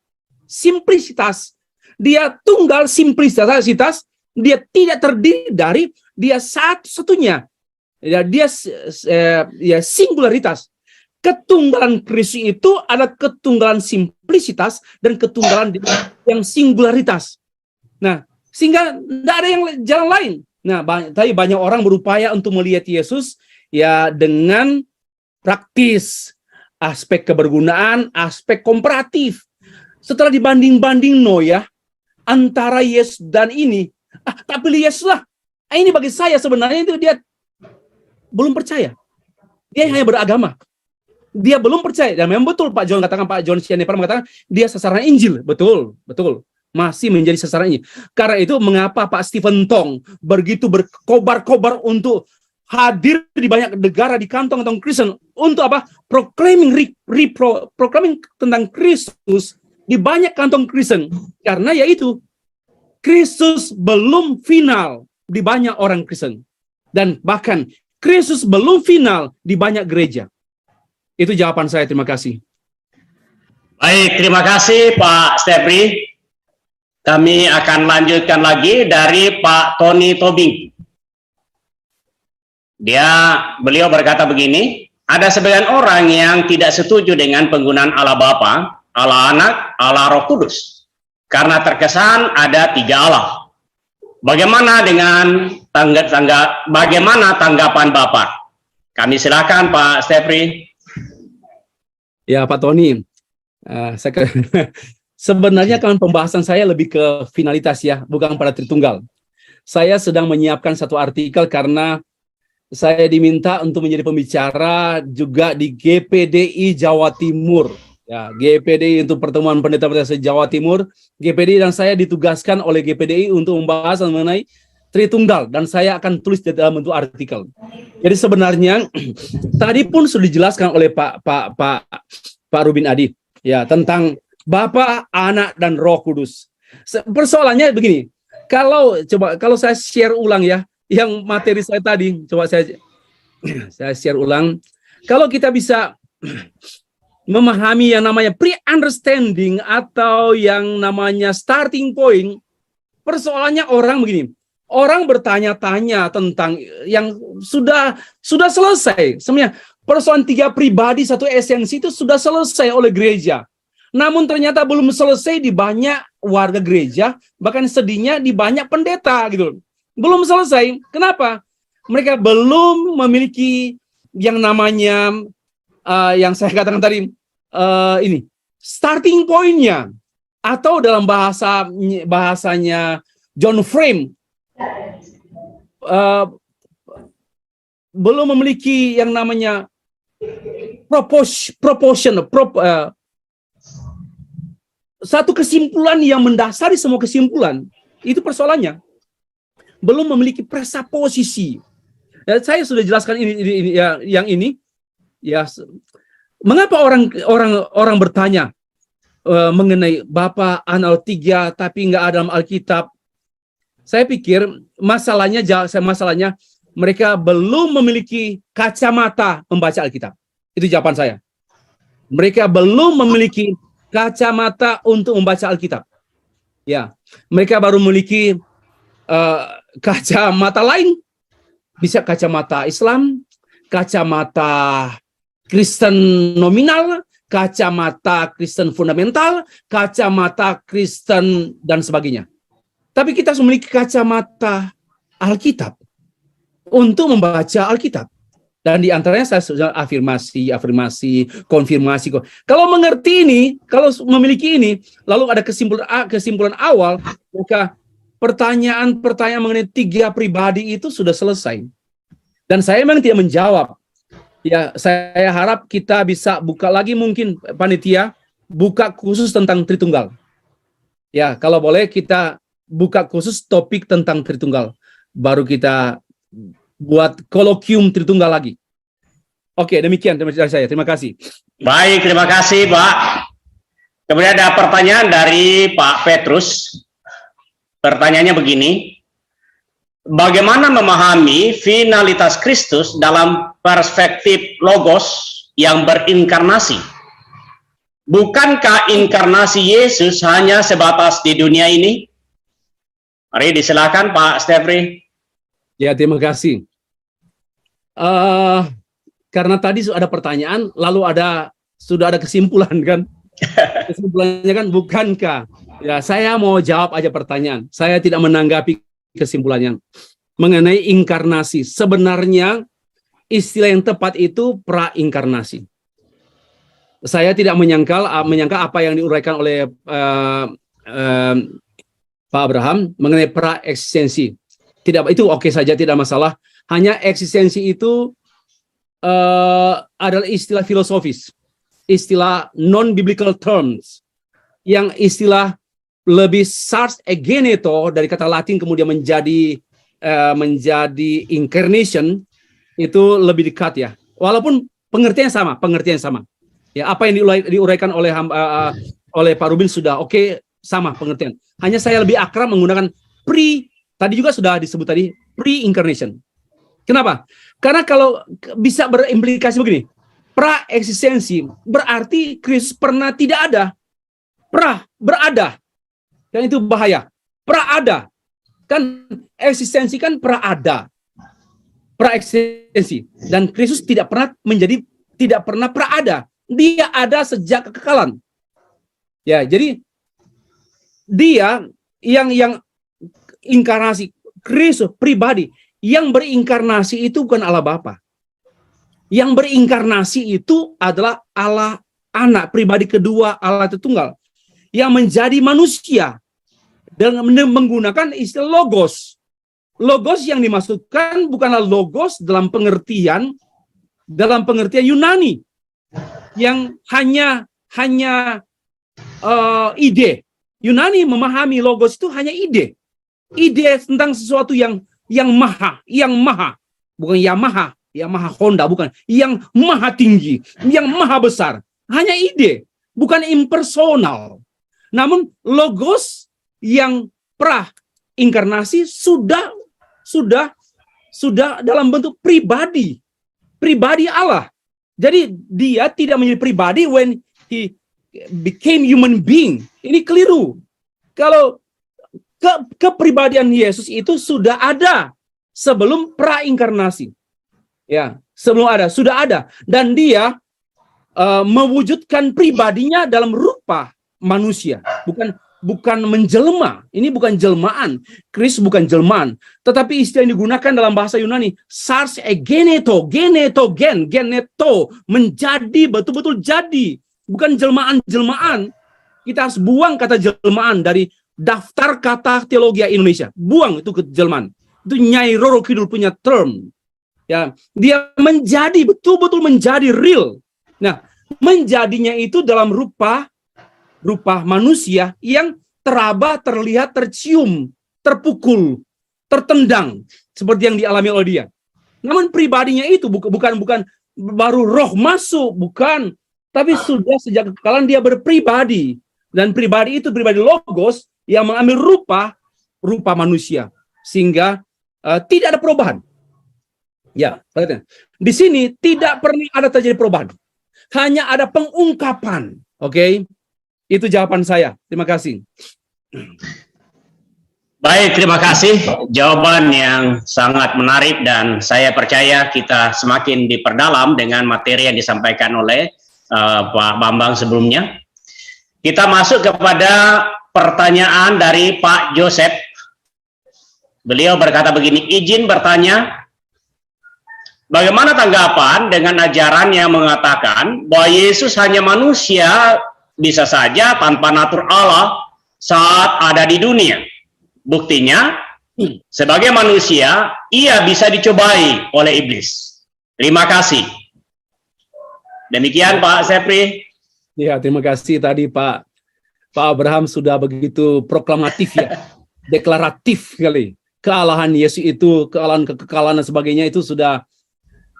Simplicitas, Dia tunggal, simplicitas, Dia tidak terdiri dari, Dia satu-satunya. Ya, Dia singularitas. Ketunggalan Kristus itu ada ketunggalan simplicitas dan ketunggalan yang singularitas. Nah, sehingga tidak ada yang jalan lain. Nah, tapi banyak orang berupaya untuk melihat Yesus ya dengan praktis, aspek kebergunaan, aspek komparatif. Setelah dibanding-banding antara Yesus dan ini, tak pilih Yesus lah. Ini bagi saya sebenarnya itu dia belum percaya. Dia hanya beragama. Dia belum percaya. Dan memang betul Pak John Sianipar mengatakan dia sasaran Injil. Betul. Masih menjadi sasaran Injil. Karena itu mengapa Pak Stephen Tong begitu berkobar-kobar untuk hadir di banyak negara di kantong-kantong Kristen untuk apa? Proclaiming tentang Kristus di banyak kantong Kristen. Karena yaitu Kristus belum final di banyak orang Kristen. Dan bahkan Kristus belum final di banyak gereja. Itu jawaban saya, terima kasih. Baik, terima kasih Pak Stefri. Kami akan lanjutkan lagi dari Pak Tony Tobing. Beliau berkata begini, ada sebagian orang yang tidak setuju dengan penggunaan Allah Bapa, Allah Anak, Allah Roh Kudus. Karena terkesan ada 3 Allah. Bagaimana dengan bagaimana tanggapan Bapak? Kami silakan Pak Stefri. Ya Pak Tony, sebenarnya kan pembahasan saya lebih ke finalitas ya, bukan pada Tritunggal. Saya sedang menyiapkan satu artikel karena saya diminta untuk menjadi pembicara juga di GPDI Jawa Timur. Ya, GPDI untuk Pertemuan Pendeta-pendeta Jawa Timur, GPDI, dan saya ditugaskan oleh GPDI untuk membahas mengenai Tritunggal, dan saya akan tulis dalam bentuk artikel. Jadi sebenarnya tadi pun sudah dijelaskan oleh Pak Rubin Adi ya tentang Bapa, Anak, dan Roh Kudus. Persoalannya begini, kalau saya share ulang ya yang materi saya tadi, coba saya share ulang. Kalau kita bisa memahami yang namanya pre-understanding atau yang namanya starting point, persoalannya orang begini. Orang bertanya-tanya tentang yang sudah selesai. Sebenarnya persoalan 3 pribadi, 1 esensi itu sudah selesai oleh gereja. Namun ternyata belum selesai di banyak warga gereja, bahkan sedihnya di banyak pendeta gitu. Belum selesai. Kenapa? Mereka belum memiliki yang namanya yang saya katakan tadi ini starting point-nya, atau dalam bahasanya John Frame, belum memiliki yang namanya satu kesimpulan yang mendasari semua kesimpulan. Itu persoalannya. belum memiliki presaposisi. Ya, saya sudah jelaskan ini ya, yang ini ya. Mengapa orang bertanya mengenai Bapa Anak 3 tapi nggak ada dalam Alkitab? Saya pikir masalahnya mereka belum memiliki kacamata membaca Alkitab. Itu jawaban saya. Mereka belum memiliki kacamata untuk membaca Alkitab. Ya, mereka baru memiliki kacamata lain. Bisa kacamata Islam, kacamata Kristen nominal, kacamata Kristen fundamental, kacamata Kristen dan sebagainya. Tapi kita harus memiliki kacamata Alkitab untuk membaca Alkitab. Dan di antaranya saya sudah afirmasi, konfirmasi. Kalau mengerti ini, kalau memiliki ini, lalu ada kesimpulan awal, maka pertanyaan-pertanyaan mengenai 3 pribadi itu sudah selesai. Dan saya memang tidak menjawab. Ya, saya harap kita bisa buka lagi, mungkin panitia buka khusus tentang Tritunggal. Ya, kalau boleh kita buka khusus topik tentang Tritunggal. Baru kita buat kolokium Tritunggal lagi. Oke, demikian dari saya. Terima kasih. Baik, terima kasih, Pak. Kemudian ada pertanyaan dari Pak Petrus. Pertanyaannya begini, bagaimana memahami finalitas Kristus dalam perspektif logos yang berinkarnasi? Bukankah inkarnasi Yesus hanya sebatas di dunia ini? Mari disilakan Pak Stefri. Ya, terima kasih. Karena tadi ada pertanyaan, lalu sudah ada kesimpulan kan? Kesimpulannya kan, bukankah? Ya, saya mau jawab aja pertanyaan. Saya tidak menanggapi kesimpulannya mengenai inkarnasi. Sebenarnya istilah yang tepat itu prainkarnasi. Saya tidak menyangka apa yang diuraikan oleh Pak Abraham mengenai praeksistensi. Tidak, itu oke saja, tidak masalah. Hanya eksistensi itu adalah istilah filosofis, istilah non-biblical terms, yang istilah lebih sars egeneto dari kata Latin kemudian menjadi incarnation, itu lebih dekat ya. Walaupun pengertian sama. Ya, apa yang diuraikan oleh Pak Rubin sudah oke, sama pengertian. Hanya saya lebih akrab menggunakan tadi juga sudah disebut tadi, pre-incarnation. Kenapa? Karena kalau bisa berimplikasi begini, pra-eksistensi berarti Kristus pernah tidak ada, berada. Dan itu bahaya. Pra-ada. Kan eksistensi kan pra-ada. Pra-eksistensi. Dan Kristus tidak pernah pra-ada. Dia ada sejak kekekalan. Ya, jadi dia yang inkarnasi, Kristus pribadi, yang berinkarnasi itu bukan Allah Bapa. Yang berinkarnasi itu adalah Allah Anak, pribadi kedua Allah Tritunggal, yang menjadi manusia dengan menggunakan istilah logos. Logos yang dimaksudkan bukanlah logos dalam pengertian Yunani, yang hanya ide. Yunani memahami logos itu hanya ide tentang sesuatu yang maha, bukan Yamaha Honda, bukan, yang maha tinggi, yang maha besar, hanya ide, bukan impersonal. Namun logos yang pra-inkarnasi sudah dalam bentuk pribadi Allah. Jadi dia tidak menjadi pribadi when he became human being. Ini keliru. Kalau kepribadian Yesus itu sudah ada sebelum pra-inkarnasi. Ya, sudah ada. Dan dia mewujudkan pribadinya dalam rupa manusia, bukan menjelma. Ini bukan jelmaan. Kristus bukan jelmaan, tetapi istilah yang digunakan dalam bahasa Yunani sars egeneto, geneto, menjadi, betul-betul jadi, bukan jelmaan. Kita harus buang kata jelmaan dari daftar kata teologi Indonesia. Buang itu kejelmaan. Itu Nyai Roro Kidul punya term. Ya, dia menjadi, betul-betul menjadi real. Nah, menjadinya itu dalam rupa manusia yang teraba, terlihat, tercium, terpukul, tertendang seperti yang dialami oleh dia. Namun pribadinya itu bukan baru roh masuk, bukan, tapi sudah sejak kekekalan dia berpribadi, dan pribadi itu pribadi logos yang mengambil rupa manusia, sehingga tidak ada perubahan. Ya, perhatikan. Di sini tidak pernah ada terjadi perubahan, hanya ada pengungkapan. Oke, itu jawaban saya. Terima kasih. Baik, terima kasih. Jawaban yang sangat menarik dan saya percaya kita semakin diperdalam dengan materi yang disampaikan oleh Pak Bambang sebelumnya. Kita masuk kepada pertanyaan dari Pak Joseph. Beliau berkata begini, izin bertanya, bagaimana tanggapan dengan ajaran yang mengatakan bahwa Yesus hanya manusia, bisa saja tanpa natur Allah saat ada di dunia? Buktinya, sebagai manusia, ia bisa dicobai oleh iblis. Terima kasih. Demikian Pak Stefri. Ya, terima kasih tadi Pak Abraham sudah begitu proklamatif ya, deklaratif sekali. Kealahan Yesus itu, kekekalan dan sebagainya itu sudah,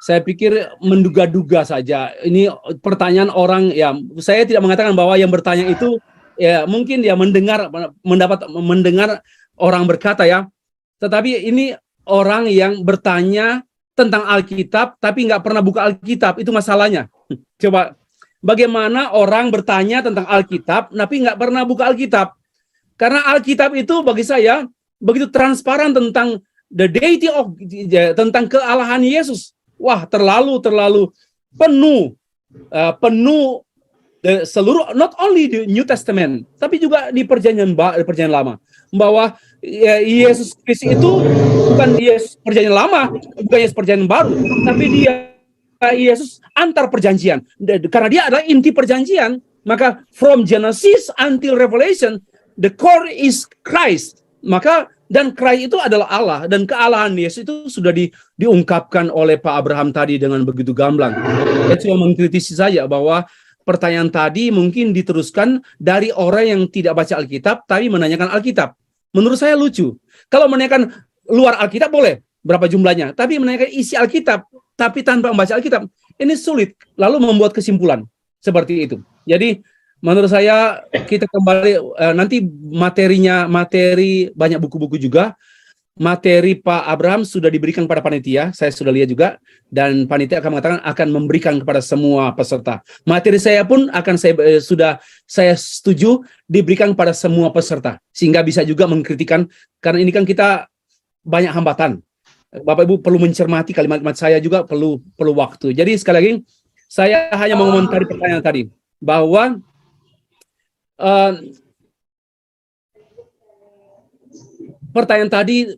saya pikir menduga-duga saja. Ini pertanyaan orang, ya saya tidak mengatakan bahwa yang bertanya itu ya mungkin dia mendengar orang berkata ya, tetapi ini orang yang bertanya tentang Alkitab tapi nggak pernah buka Alkitab, itu masalahnya. Coba, bagaimana orang bertanya tentang Alkitab tapi nggak pernah buka Alkitab? Karena Alkitab itu bagi saya begitu transparan tentang the deity of, tentang kealahan Yesus. Wah, terlalu penuh seluruh, not only di New Testament, tapi juga di perjanjian lama, bahwa Yesus Kristus itu bukan Yesus perjanjian lama, bukan Yesus perjanjian baru, tapi dia Yesus antar perjanjian, karena dia adalah inti perjanjian. Maka from Genesis until Revelation, the core is Christ. Maka dan Christ itu adalah Allah, dan kealahan Yesus itu sudah diungkapkan oleh Pak Abraham tadi dengan begitu gamblang. Saya cuma mengkritisi saja bahwa pertanyaan tadi mungkin diteruskan dari orang yang tidak baca Alkitab tapi menanyakan Alkitab. Menurut saya lucu. Kalau menanyakan luar Alkitab boleh, berapa jumlahnya, tapi menanyakan isi Alkitab tapi tanpa membaca Alkitab, ini sulit. Lalu membuat kesimpulan seperti itu. Jadi menurut saya kita kembali nanti materi banyak buku-buku juga. Materi Pak Abraham sudah diberikan pada panitia, saya sudah lihat juga, dan panitia akan mengatakan akan memberikan kepada semua peserta. Materi saya pun akan saya setuju diberikan pada semua peserta, sehingga bisa juga mengkritikan, karena ini kan kita banyak hambatan. Bapak Ibu perlu mencermati kalimat-kalimat saya juga, perlu waktu. Jadi sekali lagi saya hanya mengomentari pertanyaan tadi, bahwa pertanyaan tadi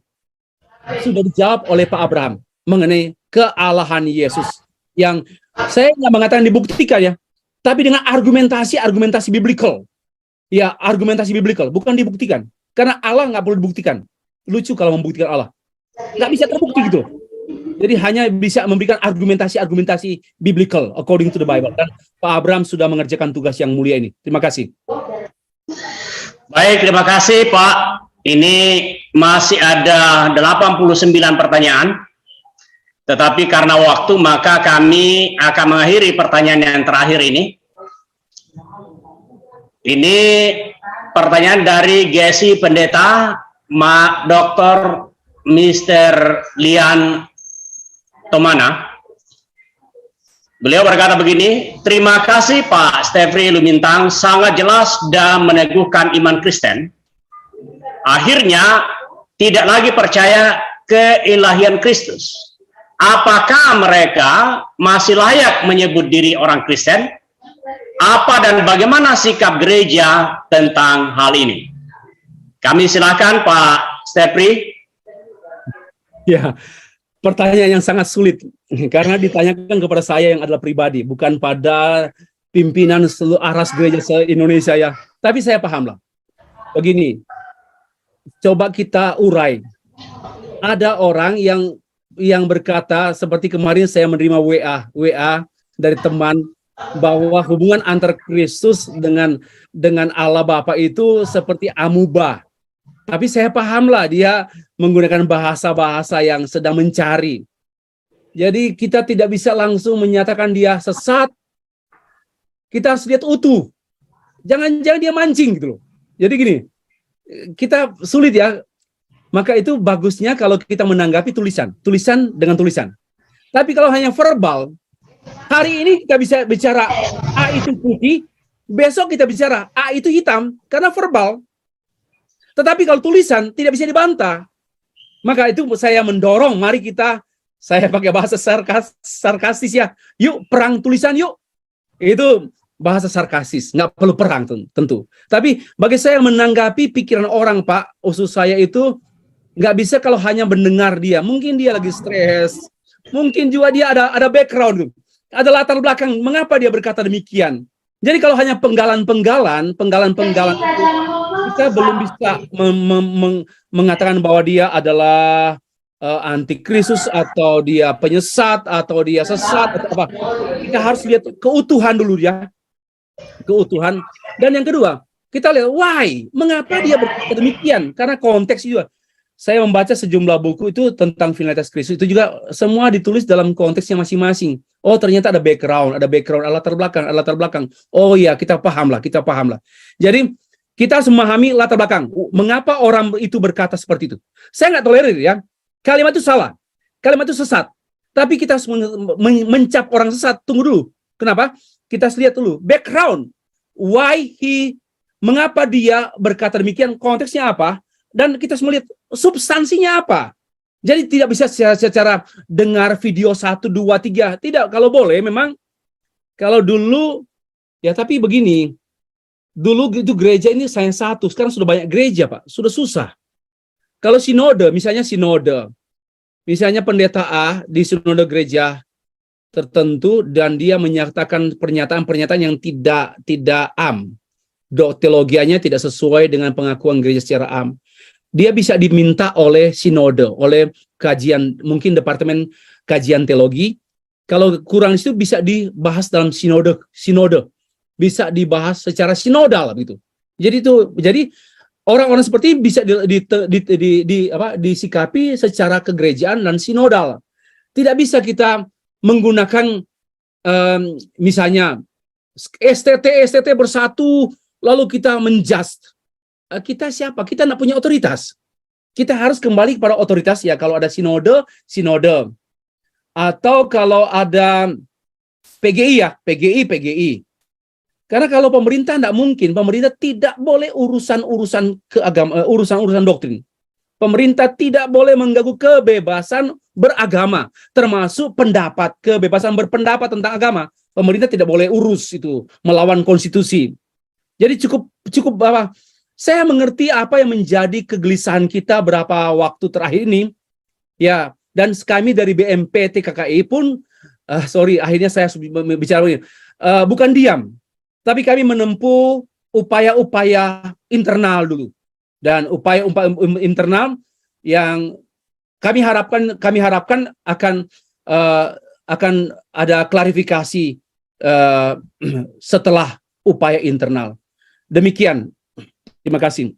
sudah dijawab oleh Pak Abraham mengenai kealahan Yesus, yang saya nggak mengatakan dibuktikan ya, tapi dengan argumentasi biblical. Ya, argumentasi biblical, bukan dibuktikan. Karena Allah nggak perlu dibuktikan. Lucu kalau membuktikan Allah. Nggak bisa terbukti gitu. Jadi hanya bisa memberikan argumentasi biblical according to the Bible. Dan Pak Abraham sudah mengerjakan tugas yang mulia ini. Terima kasih. Baik, terima kasih Pak. Ini masih ada 89 pertanyaan. Tetapi karena waktu, maka kami akan mengakhiri pertanyaan yang terakhir ini. Ini pertanyaan dari Gesi Pendeta, Dr. Mr. Lian Tomana. Beliau berkata begini, terima kasih Pak Stefri Lumintang, sangat jelas dan meneguhkan iman Kristen. Akhirnya tidak lagi percaya keilahian Kristus. Apakah mereka masih layak menyebut diri orang Kristen? Apa dan bagaimana sikap gereja tentang hal ini? Kami silakan Pak Stefri. Ya, pertanyaan yang sangat sulit karena ditanyakan kepada saya yang adalah pribadi, bukan pada pimpinan seluruh aras gereja se-Indonesia ya. Tapi saya pahamlah. Begini, coba kita urai. Ada orang yang berkata, seperti kemarin saya menerima WA dari teman, bahwa hubungan antar Kristus dengan Allah Bapa itu seperti amuba. Tapi saya pahamlah dia menggunakan bahasa-bahasa yang sedang mencari. Jadi kita tidak bisa langsung menyatakan dia sesat. Kita harus lihat utuh. Jangan-jangan dia mancing gitu loh. Jadi gini, kita sulit ya. Maka itu bagusnya kalau kita menanggapi tulisan dengan tulisan. Tapi kalau hanya verbal, hari ini kita bisa bicara A itu putih, besok kita bicara A itu hitam karena verbal. Tetapi kalau tulisan tidak bisa dibantah. Maka itu saya mendorong, mari kita, saya pakai bahasa sarkastis ya, yuk perang tulisan yuk. Itu bahasa sarkastis, nggak perlu perang tentu. Tapi bagi saya menanggapi pikiran orang, Pak, usus saya itu nggak bisa kalau hanya mendengar dia. Mungkin dia lagi stres, mungkin juga dia ada background, ada latar belakang. Mengapa dia berkata demikian? Jadi kalau hanya penggalan itu, kita belum bisa mengatakan bahwa dia adalah antikristus atau dia penyesat atau dia sesat atau apa. Kita harus lihat keutuhan dulu ya. Keutuhan. Dan yang kedua, kita lihat why, mengapa dia berkata demikian? Karena konteks juga. Saya membaca sejumlah buku itu tentang finalitas Kristus, itu juga semua ditulis dalam konteksnya masing-masing. Oh, ternyata ada background, ada latar belakang. Oh iya, kita paham lah. Jadi kita harus memahami latar belakang. Mengapa orang itu berkata seperti itu? Saya nggak tolerir ya. Kalimat itu salah. Kalimat itu sesat. Tapi kita harus mencap orang sesat. Tunggu dulu. Kenapa? Kita harus lihat dulu background. Mengapa dia berkata demikian? Konteksnya apa? Dan kita harus melihat substansinya apa. Jadi tidak bisa secara dengar video 1, 2, 3. Tidak, kalau boleh memang. Kalau dulu, ya tapi begini. Dulu itu gereja ini saya satu. Sekarang sudah banyak gereja, Pak. Sudah susah. Kalau sinode, misalnya pendeta A di sinode gereja tertentu dan dia menyatakan pernyataan-pernyataan yang tidak teologianya tidak sesuai dengan pengakuan gereja secara am. Dia bisa diminta oleh sinode, oleh kajian, mungkin departemen kajian teologi. Kalau kurang itu bisa dibahas dalam sinode, bisa dibahas secara sinodal gitu. Jadi orang-orang seperti bisa disikapi secara kegerejaan dan sinodal. Tidak bisa kita menggunakan misalnya STT bersatu lalu kita menjust. Kita siapa? Kita tidak punya otoritas. Kita harus kembali kepada otoritas ya. Kalau ada sinode. Atau kalau ada PGI ya, PGI. Karena kalau pemerintah tidak mungkin, pemerintah tidak boleh urusan keagamaan, urusan doktrin. Pemerintah tidak boleh mengganggu kebebasan beragama, termasuk kebebasan berpendapat tentang agama. Pemerintah tidak boleh urus itu, melawan konstitusi. Jadi cukup bahwa saya mengerti apa yang menjadi kegelisahan kita berapa waktu terakhir ini, ya. Dan kami dari BMP TKKI pun, akhirnya saya bicara ini, bukan diam, tapi kami menempuh upaya-upaya internal dulu, dan upaya-upaya internal yang kami harapkan akan ada klarifikasi setelah upaya internal. Demikian. Terima kasih.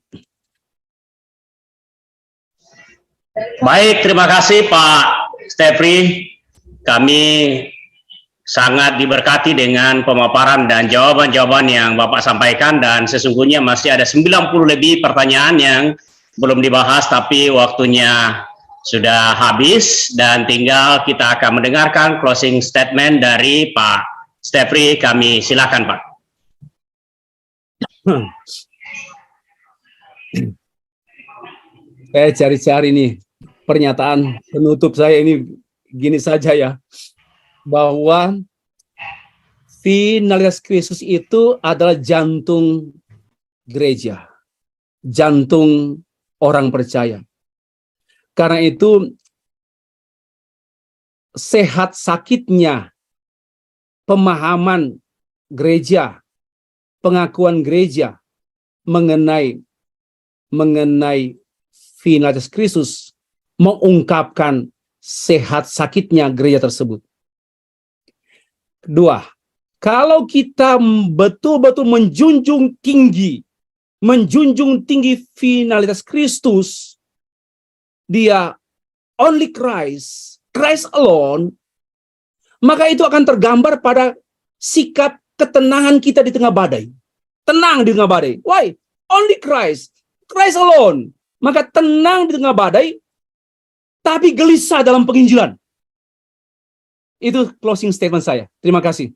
Baik, terima kasih Pak Stefri. Kami sangat diberkati dengan pemaparan dan jawaban-jawaban yang Bapak sampaikan, dan sesungguhnya masih ada 90 lebih pertanyaan yang belum dibahas, tapi waktunya sudah habis dan tinggal kita akan mendengarkan closing statement dari Pak Stefri. Kami silakan Pak. Saya cari-cari nih pernyataan penutup saya ini gini saja ya, bahwa finalitas Kristus itu adalah jantung gereja, jantung orang percaya. Karena itu sehat sakitnya pemahaman gereja, pengakuan gereja mengenai finalitas Kristus mengungkapkan sehat sakitnya gereja tersebut. Kedua, kalau kita betul-betul menjunjung tinggi menjunjung tinggi finalitas Kristus, dia only Christ, Christ alone, maka itu akan tergambar pada sikap ketenangan kita di tengah badai. Tenang di tengah badai. Why? Only Christ, Christ alone. Maka tenang di tengah badai, tapi gelisah dalam penginjilan. Itu closing statement saya. Terima kasih.